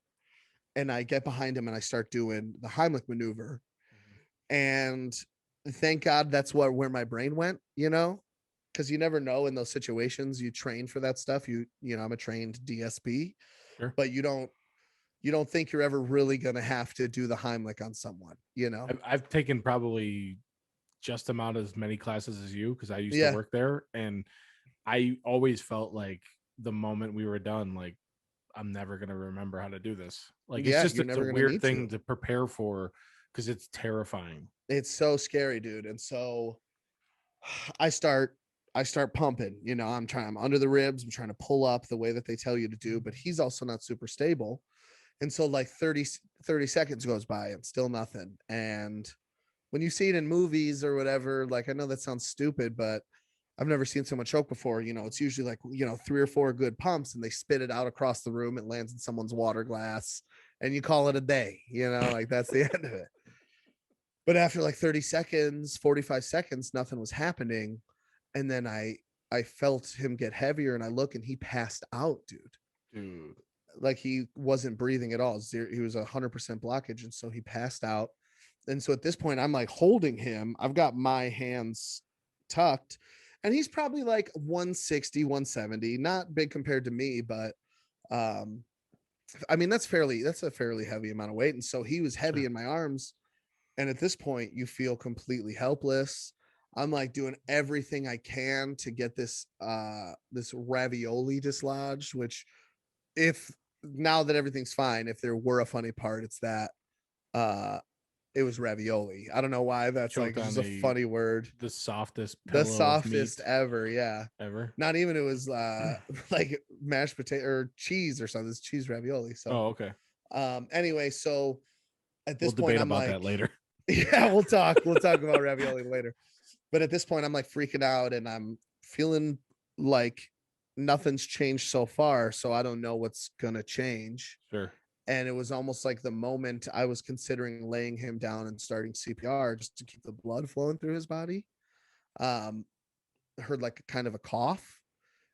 and I get behind him and I start doing the Heimlich maneuver. And thank God that's where my brain went, because you never know in those situations. You train for that stuff. I'm a trained DSP, Sure. but you don't think you're ever really gonna have to do the Heimlich on someone, I've taken probably just about as many classes as you because I used to Yeah. work there, and I always felt like the moment we were done, like I'm never gonna remember how to do this. Like Yeah, it's you're a never gonna weird need thing to. to prepare for because it's terrifying. It's so scary, dude. And so I start pumping, I'm under the ribs, I'm trying to pull up the way that they tell you to do, but he's also not super stable. And so like 30 seconds goes by and still nothing. And when you see it in movies or whatever, like I know that sounds stupid, but I've never seen someone choke before. It's usually like, 3 or 4 good pumps and they spit it out across the room. It lands in someone's water glass and you call it a day, like that's the end of it. But after like 30 seconds, 45 seconds, nothing was happening. And then I felt him get heavier and I look and he passed out, Dude. like he wasn't breathing at all. He was 100% blockage. And so he passed out. And so at this point, I'm like holding him. I've got my hands tucked and he's probably like 160, 170, not big compared to me, but I mean, that's a fairly heavy amount of weight. And so he was heavy Sure. in my arms. And at this point, you feel completely helpless. I'm like doing everything I can to get this ravioli dislodged, which if now that everything's fine, if there were a funny part, it's that uh it was ravioli. I don't know why that's like Choked just on a funny word. the softest The pillow of meat softest ever, yeah. ever. Not even it was like mashed potato or cheese or something. It's cheese ravioli. So Oh, okay. anyway, so at We'll this point debate I'm about like, that later. yeah, we'll talk about ravioli later. But at this point I'm like freaking out and I'm feeling like nothing's changed so far, so I don't know what's gonna change. Sure. And it was almost like the moment I was considering laying him down and starting CPR just to keep the blood flowing through his body. um Heard like a kind of a cough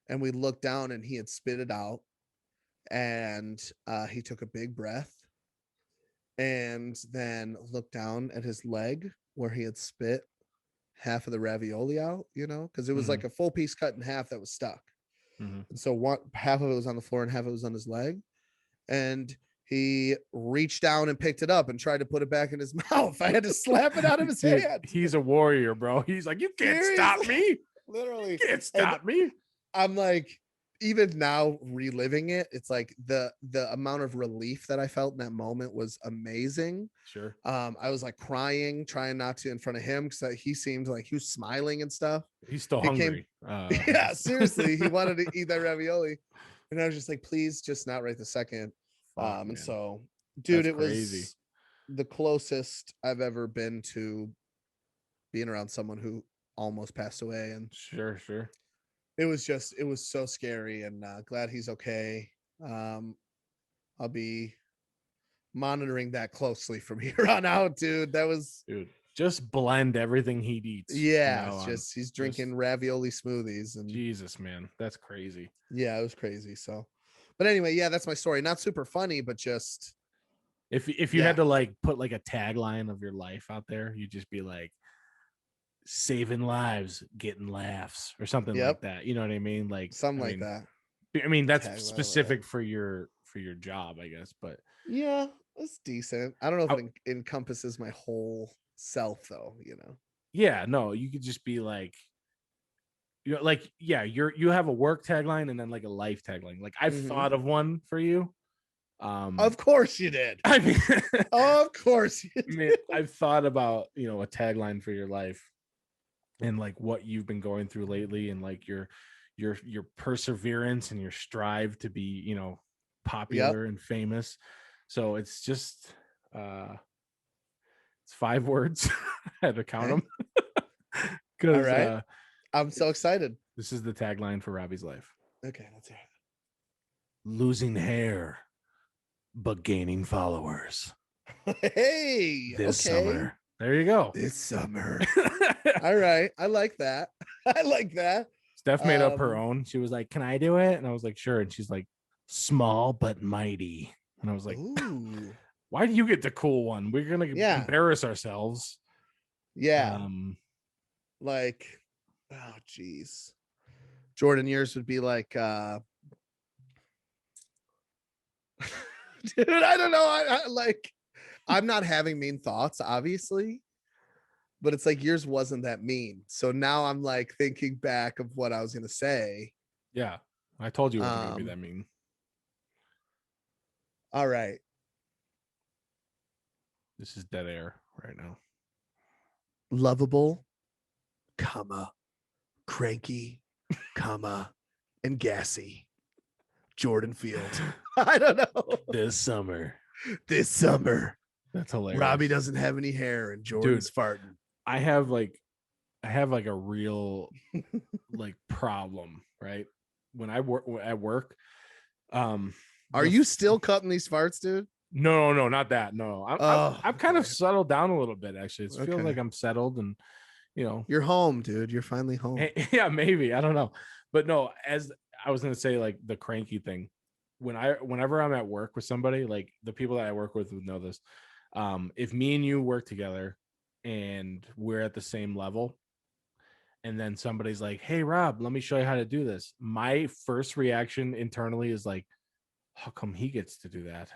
and we looked down and he had spit it out. And he took a big breath and then looked down at his leg where he had spit half of the ravioli out, because it was like a full piece cut in half that was stuck. Mhm. And so one half of it was on the floor and half of it was on his leg. And he reached down and picked it up and tried to put it back in his mouth. I had to slap it out of his Dude, hand. he's a warrior, bro. He's like, you can't stop me. Literally. You can't stop me. I'm like, even now reliving it, it's like the amount of relief that I felt in that moment was amazing. Sure. I was like crying, trying not to in front of him because he seemed like he was smiling and stuff. He's still He hungry. Yeah, seriously, he wanted to eat that ravioli, and I was just like, please, just not right the second. Fuck, And man. so, dude, That's it crazy. was the closest I've ever been to being around someone who almost passed away, and Sure. it was so scary. And glad he's okay. I'll be monitoring that closely from here on out, dude. That was, Dude, just blend everything he eats. yeah, it's just he's drinking ravioli smoothies and Jesus, man, that's crazy. yeah, it was crazy. So, but anyway, yeah, that's my story. Not super funny, but just If you had to like put like a tagline of your life out there, you'd just be like saving lives, getting laughs, or something like that. You know what I mean? Like something like that. I mean, that's Tagline, specific for your job, I guess. But yeah, it's decent. I don't know if I- it encompasses my whole self though, yeah, no, you could just be like, like, yeah, you have a work tagline and then like a life tagline. Like I've thought of one for you. Of course you did. I mean, Of course you I did. mean, I've thought about, a tagline for your life and like what you've been going through lately and like your perseverance and your strive to be, popular and famous. So it's just it's 5 words. I had to count them. All right. I'm so excited. This is the tagline for Robbie's life. Okay, let's hear it. Losing hair, but gaining followers. Hey, This summer. There you go. This summer. All right. I like that. I like that. Steph made up her own. She was like, "Can I do it?" And I was like, "Sure." And she's like, "Small but mighty." And I was like, ooh. "Why do you get the cool one? We're gonna embarrass ourselves." Yeah. Like, oh geez. Jordan, yours would be like dude, I don't know. I like, I'm not having mean thoughts, obviously, but it's like yours wasn't that mean. So now I'm like thinking back of what I was gonna say. Yeah, I told you it wasn't gonna be that mean. All right. This is dead air right now. Lovable, cranky, and gassy. Jordan Field. I don't know. This summer. That's hilarious. Robbie doesn't have any hair and Jordan's farting. I have like a real like problem, right? When I work at work. Are you still cutting these farts, dude? No, not that. No, I'm kind of settled down a little bit. Actually, it feels like I'm settled, and you're home, dude. You're finally home. Yeah, maybe, I don't know, but no. As I was gonna say, like the cranky thing. Whenever I'm at work with somebody, like the people that I work with would know this. If me and you work together, and we're at the same level, and then somebody's like, "Hey, Rob, let me show you how to do this." My first reaction internally is like, "How come he gets to do that?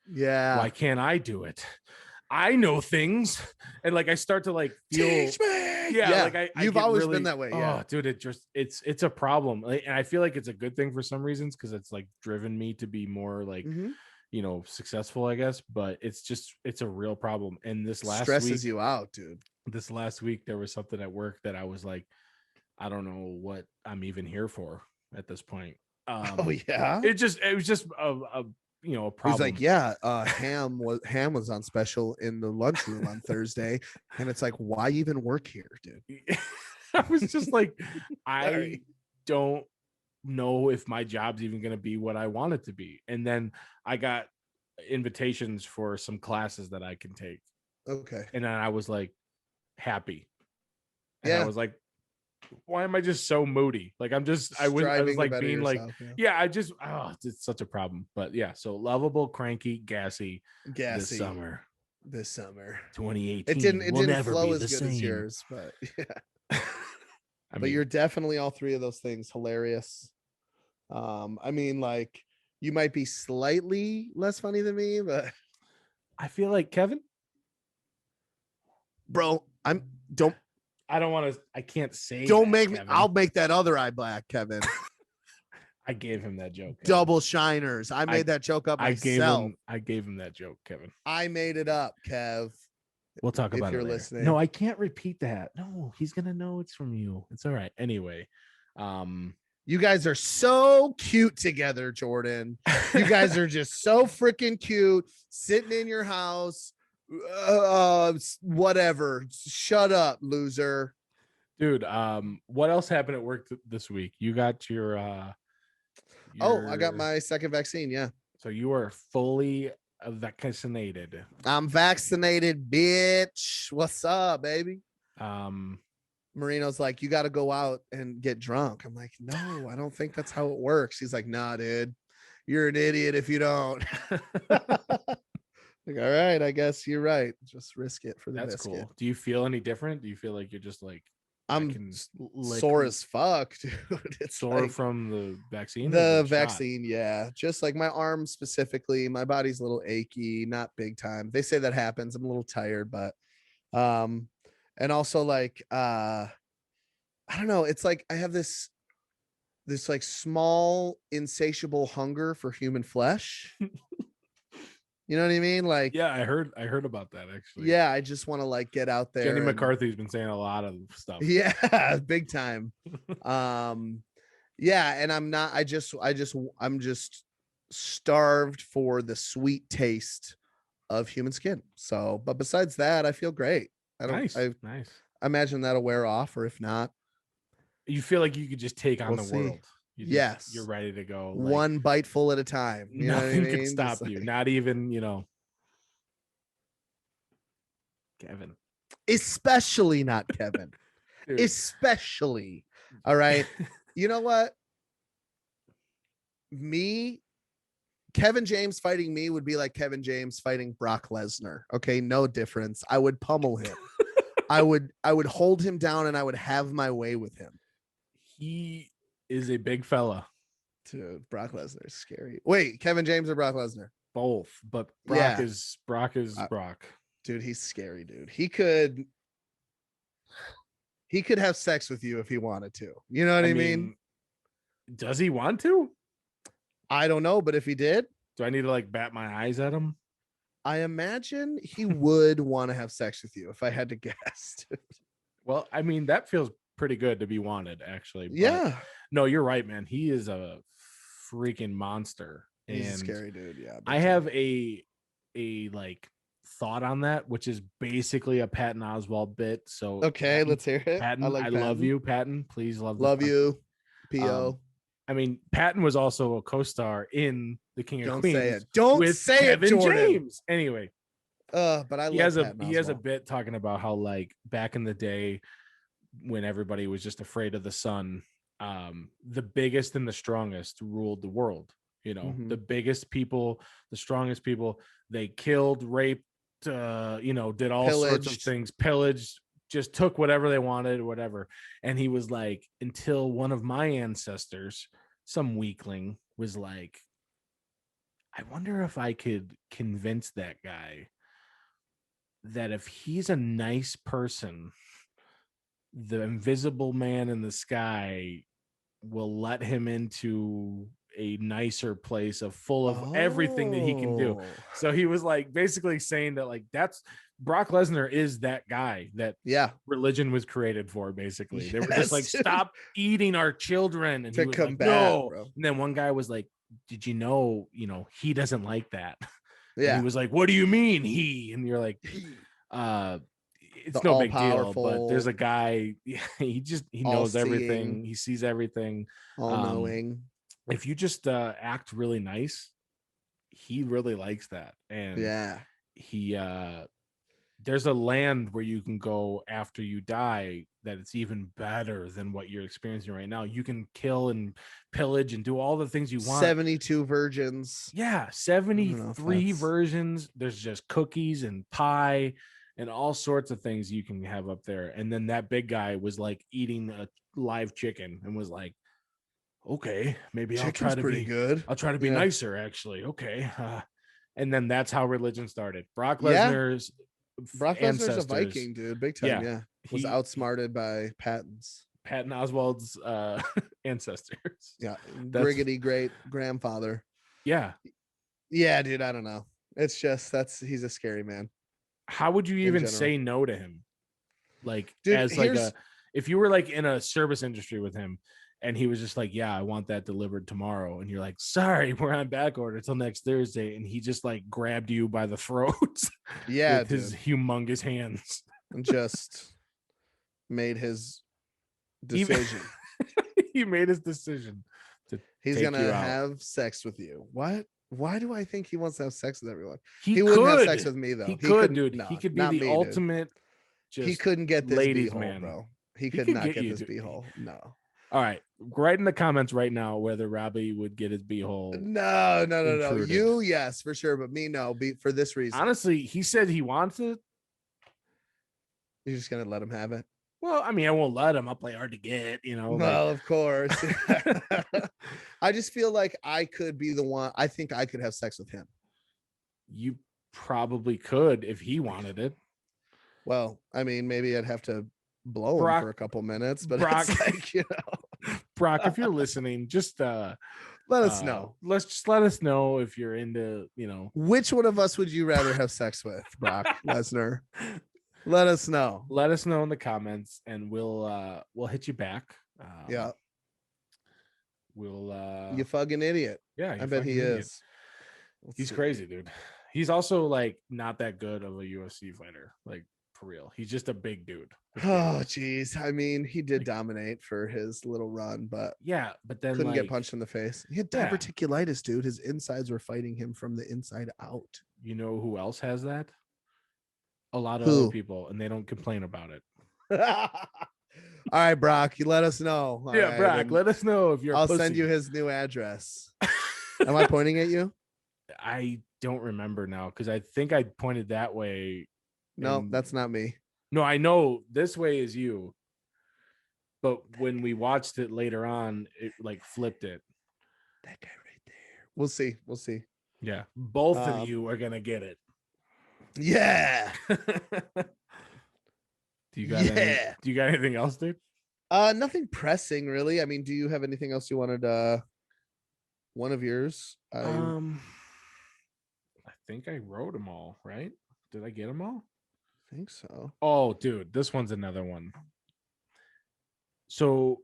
Yeah. Why can't I do it? I know things." And like I start to like feel, teach me. Yeah, like you've always been that way. Yeah, dude, it's a problem, and I feel like it's a good thing for some reasons because it's like driven me to be more like successful, I guess. But it's a real problem. And this last stresses week, you out, dude. This last week there was something at work that I was like, I don't know what I'm even here for at this point. Oh yeah, it was just a problem. He's like, yeah, ham was on special in the lunchroom on Thursday, and it's like, why even work here, dude? I was just like, I don't know if my job's even going to be what I want it to be. And then I got invitations for some classes that I can take. Okay. And then I was like happy. And I was like, why am I just so moody? Like I was like being yourself, like, it's such a problem. But yeah, so lovable, cranky, gassy. This summer 2018. It didn't flow as good as yours, but yeah. But you're definitely all three of those things. Hilarious. I mean, like, you might be slightly less funny than me, but I feel like Kevin, bro, I can't say. Don't make me. I'll make that other eye black, Kevin. I gave him that joke. Kevin. Double shiners. I made that joke up myself. I gave him that joke, Kevin. I made it up, Kev. We'll talk about it. If you're listening. No, I can't repeat that. No, he's gonna know it's from you. It's all right. Anyway, you guys are so cute together, Jordan. You guys are just so freaking cute, sitting in your house. Whatever. Shut up, loser. Dude, what else happened at work this week? You got your I got my second vaccine. Yeah. So you are fully vaccinated. I'm vaccinated, bitch. What's up, baby? Marino's like, you got to go out and get drunk. I'm like, no, I don't think that's how it works. He's like, nah, dude, you're an idiot if you don't. Like, all right, I guess you're right. Just risk it for the That's biscuit. cool. Do you feel any different? Do you feel like you're just like I I'm can lick sore as fuck, dude. It's sore like from the vaccine? Or the shot? vaccine, yeah. Just like my arm specifically, my body's a little achy, not big time. They say that happens. I'm a little tired, but and also like I don't know, it's like I have this like small insatiable hunger for human flesh. You know what I mean? Like, Yeah, I heard about that actually. yeah, I just want to like get out there. Jenny and- McCarthy's been saying a lot of stuff. Yeah, big time. Yeah, and I'm just starved for the sweet taste of human skin. So, but besides that, I feel great. Nice. I Nice. imagine that'll wear off, or if not, You feel like you could just take on We'll the see. world. Yes. You're ready to go. Like, one biteful at a time. You know what I nothing mean? can Just stop you. like- Not even, Kevin. especially not Kevin. Dude. Especially. All right. You know what? Kevin James fighting me would be like Kevin James fighting Brock Lesnar. Okay, no difference. I would pummel him. I would hold him down and I would have my way with him. He is a big fella. Dude, Brock Lesnar is scary. Wait, Kevin James or Brock Lesnar? Both, but Brock Yeah. is Brock. Dude, he's scary, dude. He could have sex with you if he wanted to. You know what I mean? Does he want to? I don't know, but if he did, Do I need to like bat my eyes at him? I imagine he would want to have sex with you if I had to guess. Well, I mean, that feels pretty good to be wanted, actually. But Yeah. no, you're right, man. He is a freaking monster. He's a And scary dude. Yeah. I have a like thought on that, which is basically a Patton Oswalt bit. So Okay, let's hear it. Patton, I like I love Patton. you, Patton. Please love Love this you, P.O. I mean, Patton was also a co-star in The King of Don't Queens. say it. Don't with say Kevin it, Jordan. James. Anyway, But I he love has Patton he has a Oswalt. bit talking about how like back in the day when everybody was just afraid of the sun, the biggest and the strongest ruled the world. Mhm. The biggest people, the strongest people, they killed, raped, did all sorts of Pillaged. things, pillaged, just took whatever they wanted, whatever. And he was like, until one of my ancestors, some weakling, was like, I wonder if I could convince that guy that if he's a nice person, the invisible man in the sky will let him into a nicer place of full of everything that he can do. Oh. So he was like basically saying that like that's Brock Lesnar is that guy that Yeah. religion was created for. Basically, they were just like, Yes, dude. stop eating our children, and To he was combat, like, no. bro. And then one guy was like, did you know he doesn't like that? And Yeah. he was like, what do you mean he? And you're like, it's The no big deal, but all-powerful, there's a guy, he knows everything, all-seeing, he sees everything. all knowing. If you just act really nice, he really likes that. And Yeah. he there's a land where you can go after you die that it's even better than what you're experiencing right now. You can kill and pillage and do all the things you want. 72 virgins. Yeah, if 73 that's- versions. There's just cookies and pie and all sorts of things you can have up there. And then that big guy was like eating a live chicken and was like, okay, maybe I'll try Chicken's to pretty be good. I'll try to be Yeah. nicer, actually. Okay. And then that's how religion started. Brock Yeah. Lesnar's Brock Lesnar's a ancestors, Viking, dude. Big time. Yeah. Yeah. Was he- outsmarted by Patton's. Patton Oswald's ancestors. Yeah. That's- Griggity great grandfather. Yeah. Yeah, dude. I don't know. It's just he's a scary man. How would you even general. say no to him? Like, Dude, as like here's- if you were like in a service industry with him and he was just like, yeah, I want that delivered tomorrow. And you're like, sorry, we're on back order till next Thursday. And he just like grabbed you by the throat Yeah, with his dude. humongous hands. And just made his Even- decision. He made his decision to He's take gonna you out. have sex with you. What? Why do I think he wants to have sex with everyone? He, He could wouldn't have sex with me though. He could, couldn't- dude. no, He could be not the me, dude. ultimate. Just He couldn't get this ladies' beehole, man. bro. He He could could not get get you, this dude. beehole. No. All right. Write in the comments right now whether Robbie would get his beehole. No. Intruded. You, yes, for sure, but me, no. For this reason, Honestly, he said he wants it. you're just gonna let him have it. Well, I mean, I won't let him. I'll play hard to get, you know. Well, of course. I just feel like I could be the one. I think I could have sex with him. You probably could if he wanted it. Well, I mean, maybe I'd have to blow Brock- him for a couple minutes, but Brock- it's like, you know, Brock, if you're listening, just let us know. Let us know if you're into, you know. Which one of us would you rather have sex with, Brock Lesnar? Let us know. Let us know in the comments, and we'll hit you back. Yeah, We'll you fucking idiot. yeah, I bet he idiot. is. Let's He's see. crazy, dude. He's also like not that good of a UFC fighter, like for real. He's just a big dude. Oh, geez. I mean, he did dominate for his little run, but Yeah, but then couldn't like, get punched in the face. He had Yeah. diverticulitis, dude. His insides were fighting him from the inside out. You know who else has that? A lot of Who? other people, and they don't complain about it. All right, Brock, you let us know. All Yeah, right, Brock, and let us know if you're. I'll a pussy. send you his new address. Am I pointing at you? I don't remember now because I think I pointed that way. No, and- that's not me. No, I know this way is you. But when we watched it later on, it like flipped it. That guy right there. We'll see. We'll see. Yeah, both Um, of you are gonna get it. Yeah. Do you got Yeah. do you got anything else, dude? Nothing pressing, really. I mean, do you have anything else you wanted? One of yours. I think I wrote them all, right? Did I get them all? think so. Oh, dude, this one's another one. So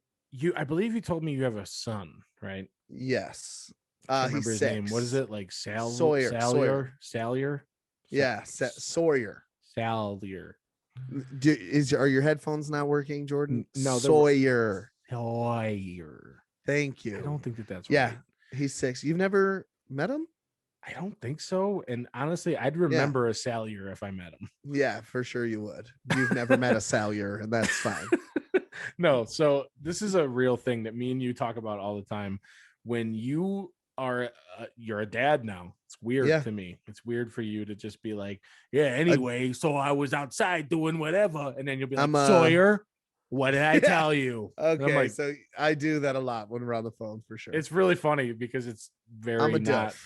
I believe you told me you have a son, right? Yes. I He's remember his 6. name. What is it? Like Sawyer. Salier? Yeah, Sawyer. Salier. Are your headphones not working, Jordan? No, Sawyer. Sawyer. Thank you. I don't think that's Yeah, right. he's 6. You've never met him? I don't think so. And honestly, I'd remember a Salier if I met him. Yeah, for sure you would. You've never met a Salier, and that's fine. No, so this is a real thing that me and you talk about all the time. When you are you're a dad now, it's weird Yeah. to me. It's weird for you to just be like, yeah, anyway, so I was outside doing whatever, and then you'll be like, I'm, Sawyer, what did I Yeah. tell you? And I'm Okay, like, so I do that a lot when we're on the phone, for sure. it's really funny because it's very I'm a not dilf.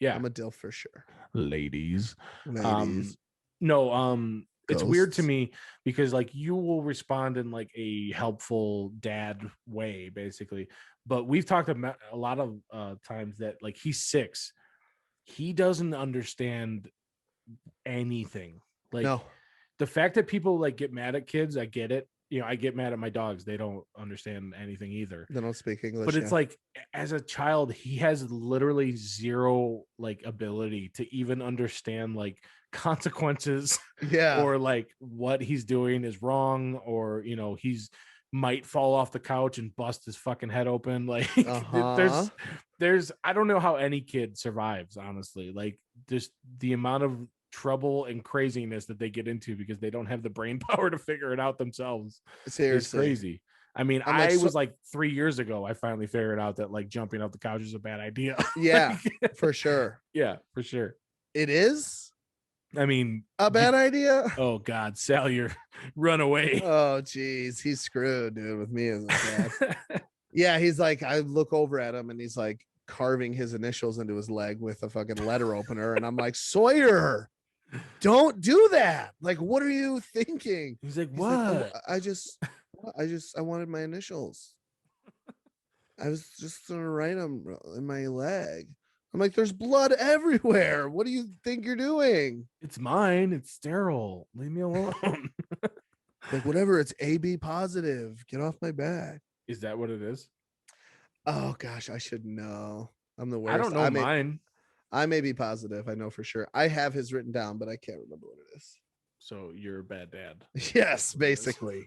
yeah, I'm a dilf for sure. ladies. Ladies. No, it's weird to Ghosts. me because like you will respond in like a helpful dad way, basically. But we've talked about a lot of times that like he's 6, he doesn't understand anything. Like No. the fact that people like get mad at kids, I get it. You know, I get mad at my dogs; they don't understand anything either. They don't speak English. But it's like as a child, he has literally zero like ability to even understand like consequences yeah. or like what he's doing is wrong, or you know, he's might fall off the couch and bust his fucking head open. Like Uh-huh. there's I don't know how any kid survives, honestly. Like just the amount of trouble and craziness that they get into because they don't have the brain power to figure it out themselves. It's Seriously. crazy. I mean, I'm like, I so- was like 3 years ago, I finally figured out that like jumping off the couch is a bad idea. Yeah, for sure. Yeah, for sure. It is I mean, a bad idea. oh God, Salier, run away. Oh, geez. He's screwed, dude, with me as a dad. Yeah, he's like, I look over at him and he's like carving his initials into his leg with a fucking letter opener. And I'm like, Sawyer, don't do that. Like, what are you thinking? He's like, He's what? like, I wanted my initials. I was just gonna write them in my leg. I'm like, there's blood everywhere. What do you think you're doing? It's mine. It's sterile. Leave me alone. Like, whatever, it's AB positive. Get off my back. Is that what it is? Oh gosh, I should know. I'm the worst. I don't know mine. I may be positive. I know for sure. I have his written down, but I can't remember what it is. So you're a bad dad. Yes, basically.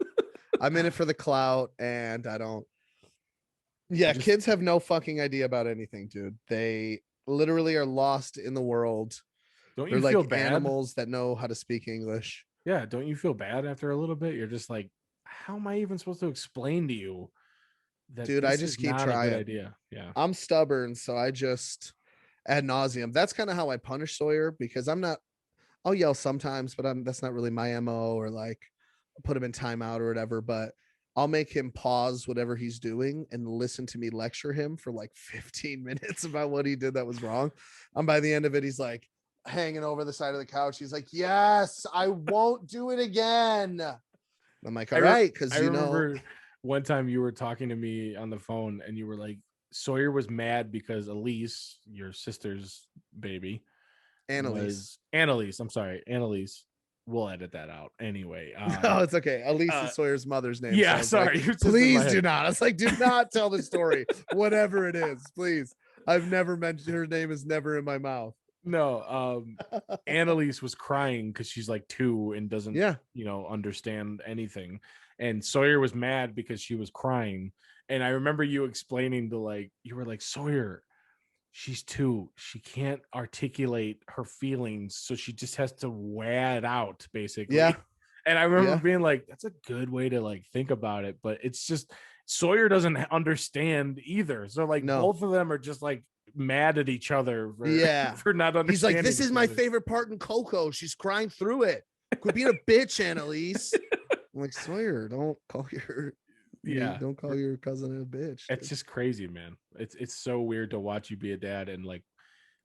I'm in it for the clout, and I don't. Yeah, Just- kids have no fucking idea about anything, dude. They literally are lost in the world. Don't They're you like feel bad? animals that know how to speak English. Yeah. Don't you feel bad after a little bit? You're just like, how am I even supposed to explain to you that Dude, I this just is keep not a good trying. idea. Yeah. I'm stubborn, so I just ad nauseum. That's kind of how I punish Sawyer because I'll yell sometimes, but that's not really my MO or like put him in timeout or whatever. But I'll make him pause whatever he's doing and listen to me lecture him for like 15 minutes about what he did that was wrong. And by the end of it, he's like hanging over the side of the couch. He's like, yes, I won't do it again. I'm like, all right, because I remember one time you were talking to me on the phone and you were like, Sawyer was mad because Elise, your sister's baby, Annalise. Annalise. I'm sorry, Annalise. We'll edit that out anyway. No, it's okay. Elise is Sawyer's mother's name. Yeah, so sorry. Like, please do not. I was like, do not tell the story, whatever it is, please. I've never mentioned her name is never in my mouth. No, Annalise was crying because she's like 2 and doesn't, Yeah. understand anything. And Sawyer was mad because she was crying. And I remember you explaining you were like, Sawyer, she's 2. She can't articulate her feelings, so she just has to wear it out, basically. Yeah. And I remember Yeah. being like, that's a good way to like think about it, but it's just Sawyer doesn't understand either. So like No. both of them are just like mad at each other for, Yeah. for not understanding. He's like, this is each my other. favorite part in Coco. She's crying through it. Quit being a bitch, Annalise. I'm like, Sawyer, don't call your cousin a bitch. It's just crazy, man. It's so weird to watch you be a dad and like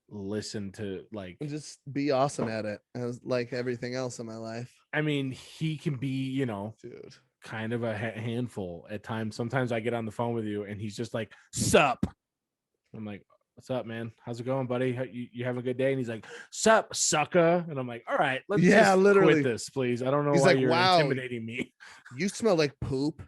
listen to like and just be awesome at it as like everything else in my life. I mean, he can be, Dude. kind of a handful at times. Sometimes I get on the phone with you and he's just like, sup. I'm like, what's up, man? How's it going, buddy? You having a good day? And he's like, sup, sucker. And I'm like, all right, let's just literally quit this, please. I don't know he's why like, you're wow, intimidating me. You smell like poop.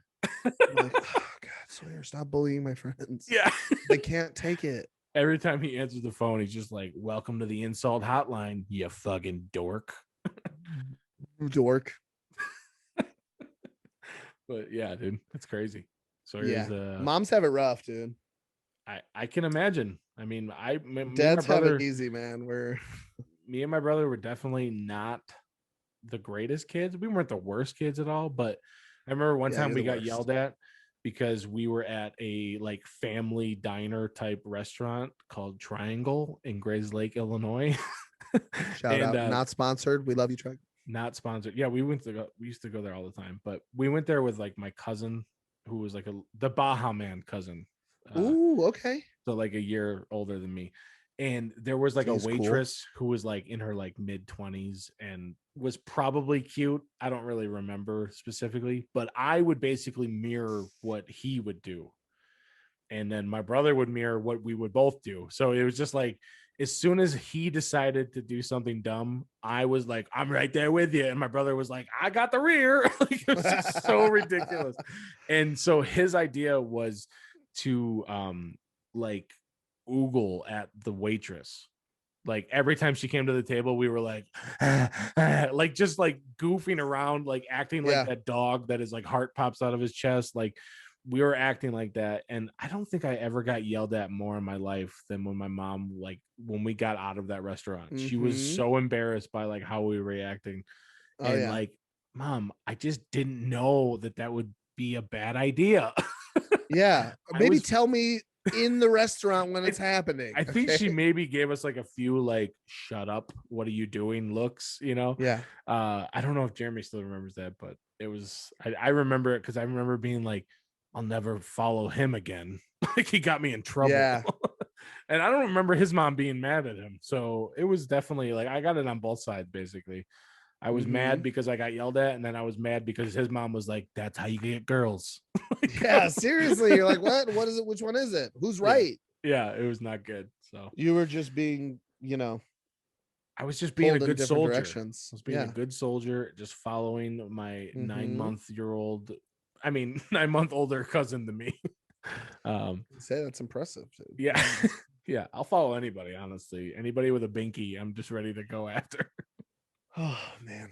I'm like, oh, God, Sawyer, stop bullying my friends. Yeah. They can't take it. Every time he answers the phone, he's just like, welcome to the insult hotline, you fucking dork. Dork. But yeah, dude, it's crazy. So moms have it rough, dude. I can imagine. I mean, dads have it easy, man. Me and my brother were definitely not the greatest kids. We weren't the worst kids at all, but I remember one time we got yelled at because we were at a like family diner type restaurant called Triangle in Grays Lake, Illinois. Shout out. Not sponsored. We love you, Triangle. Not sponsored. Yeah, we used to go there all the time, but we went there with like my cousin who was like the Baja Man cousin. Ooh, okay. So like a year older than me. And there was like a waitress who was like in her like mid-20s and was probably cute. I don't really remember specifically, but I would basically mirror what he would do. And then my brother would mirror what we would both do. So it was just like, as soon as he decided to do something dumb, I was like, I'm right there with you. And my brother was like, I got the rear. Like, it was just so ridiculous. And so his idea was to like oogle at the waitress. Like every time she came to the table, we were like, like just like goofing around, like acting like that dog that his like heart pops out of his chest. Like we were acting like that. And I don't think I ever got yelled at more in my life than when my mom, like when we got out of that restaurant. Mm-hmm. She was so embarrassed by like how we were reacting. Like, Mom, I just didn't know that would be a bad idea. Yeah. Maybe tell me in the restaurant when it's happening. I think she maybe gave us like a few like shut up, what are you doing looks, Yeah. I don't know if Jeremy still remembers that, but it was I remember it because I remember being like, I'll never follow him again. Like he got me in trouble. Yeah. And I don't remember his mom being mad at him. So it was definitely like I got it on both sides basically. I was mad because I got yelled at, and then I was mad because his mom was like, that's how you get girls. Yeah, seriously. You're like, what? What is it? Which one is it? Who's right? Yeah, it was not good. So you were just being, I was just being a good soldier. Directions. I was being a good soldier, just following my 9-month-old, 9-month older cousin than me. Say that's impressive, dude. Yeah. Yeah, I'll follow anybody, honestly. Anybody with a binky, I'm just ready to go after. Oh man,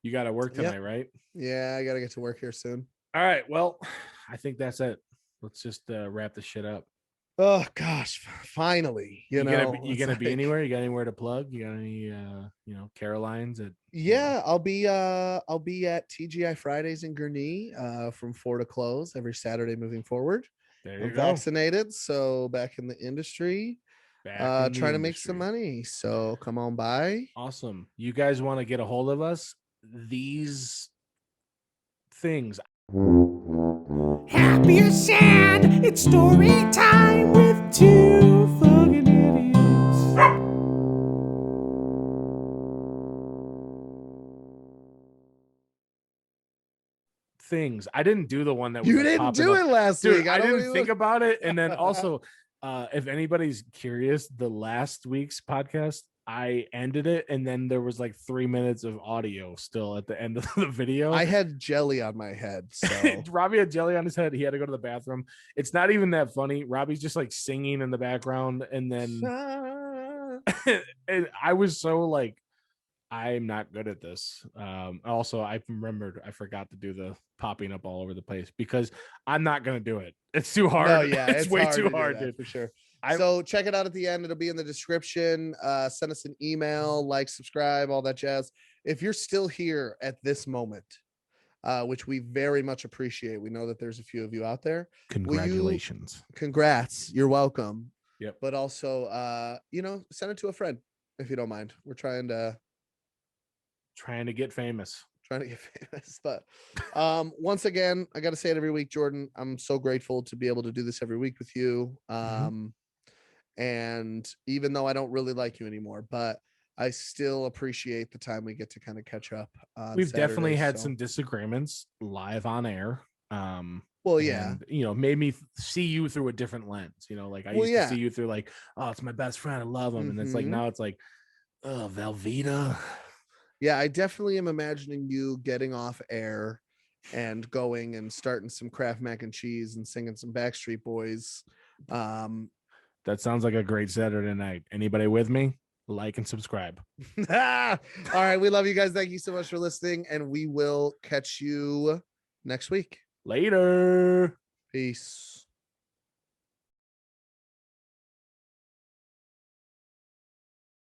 you got to work tonight, right? Yeah, I got to get to work here soon. All right, well, I think that's it. Let's just wrap this shit up. Oh gosh, finally. You gonna be anywhere? You got anywhere to plug? You got any Carolines at I'll be at TGI Fridays in Gurnee from 4 to close every Saturday moving forward. There you I'm go. vaccinated, so back in the industry, Back in the trying to make some industry. money. So come on by. Awesome. You guys want to get a hold of us? These things. Happy or sad, it's story time with two fucking idiots. Things. I didn't do the one that was You like didn't popping do up. it last Dude, week. I don't didn't even- think about it. And then also, if anybody's curious, the last week's podcast, I ended it, and then there was like 3 minutes of audio still at the end of the video. I had jelly on my head. So Robbie had jelly on his head. He had to go to the bathroom. It's not even that funny. Robbie's just like singing in the background, and then and I was so like, I'm not good at this. Also, I remembered I forgot to do the popping up all over the place because I'm not gonna do it. It's too hard. No, yeah, it's way hard too to do hard, that, dude. for sure. I- So check it out at the end. It'll be in the description. Send us an email, like, subscribe, all that jazz. If you're still here at this moment, which we very much appreciate, we know that there's a few of you out there. Congratulations. Congrats. You're welcome. Yep. But also, send it to a friend if you don't mind. We're trying to Get famous. get famous. But once again, I got to say it every week, Jordan. I'm so grateful to be able to do this every week with you. And even though I don't really like you anymore, but I still appreciate the time we get to kind of catch up. We've definitely Saturdays, had so- some disagreements live on air. Well, yeah. and, made me see you through a different lens. Like I Well, used yeah. to see you through like, oh, it's my best friend, I love him, and it's like Mhm. now it's like, oh, Velveeta. Yeah, I definitely am imagining you getting off air and going and starting some Kraft mac and cheese and singing some Backstreet Boys. That sounds like a great Saturday night. Anybody with me? Like and subscribe. All right, we love you guys. Thank you so much for listening, and we will catch you next week. Later. Peace.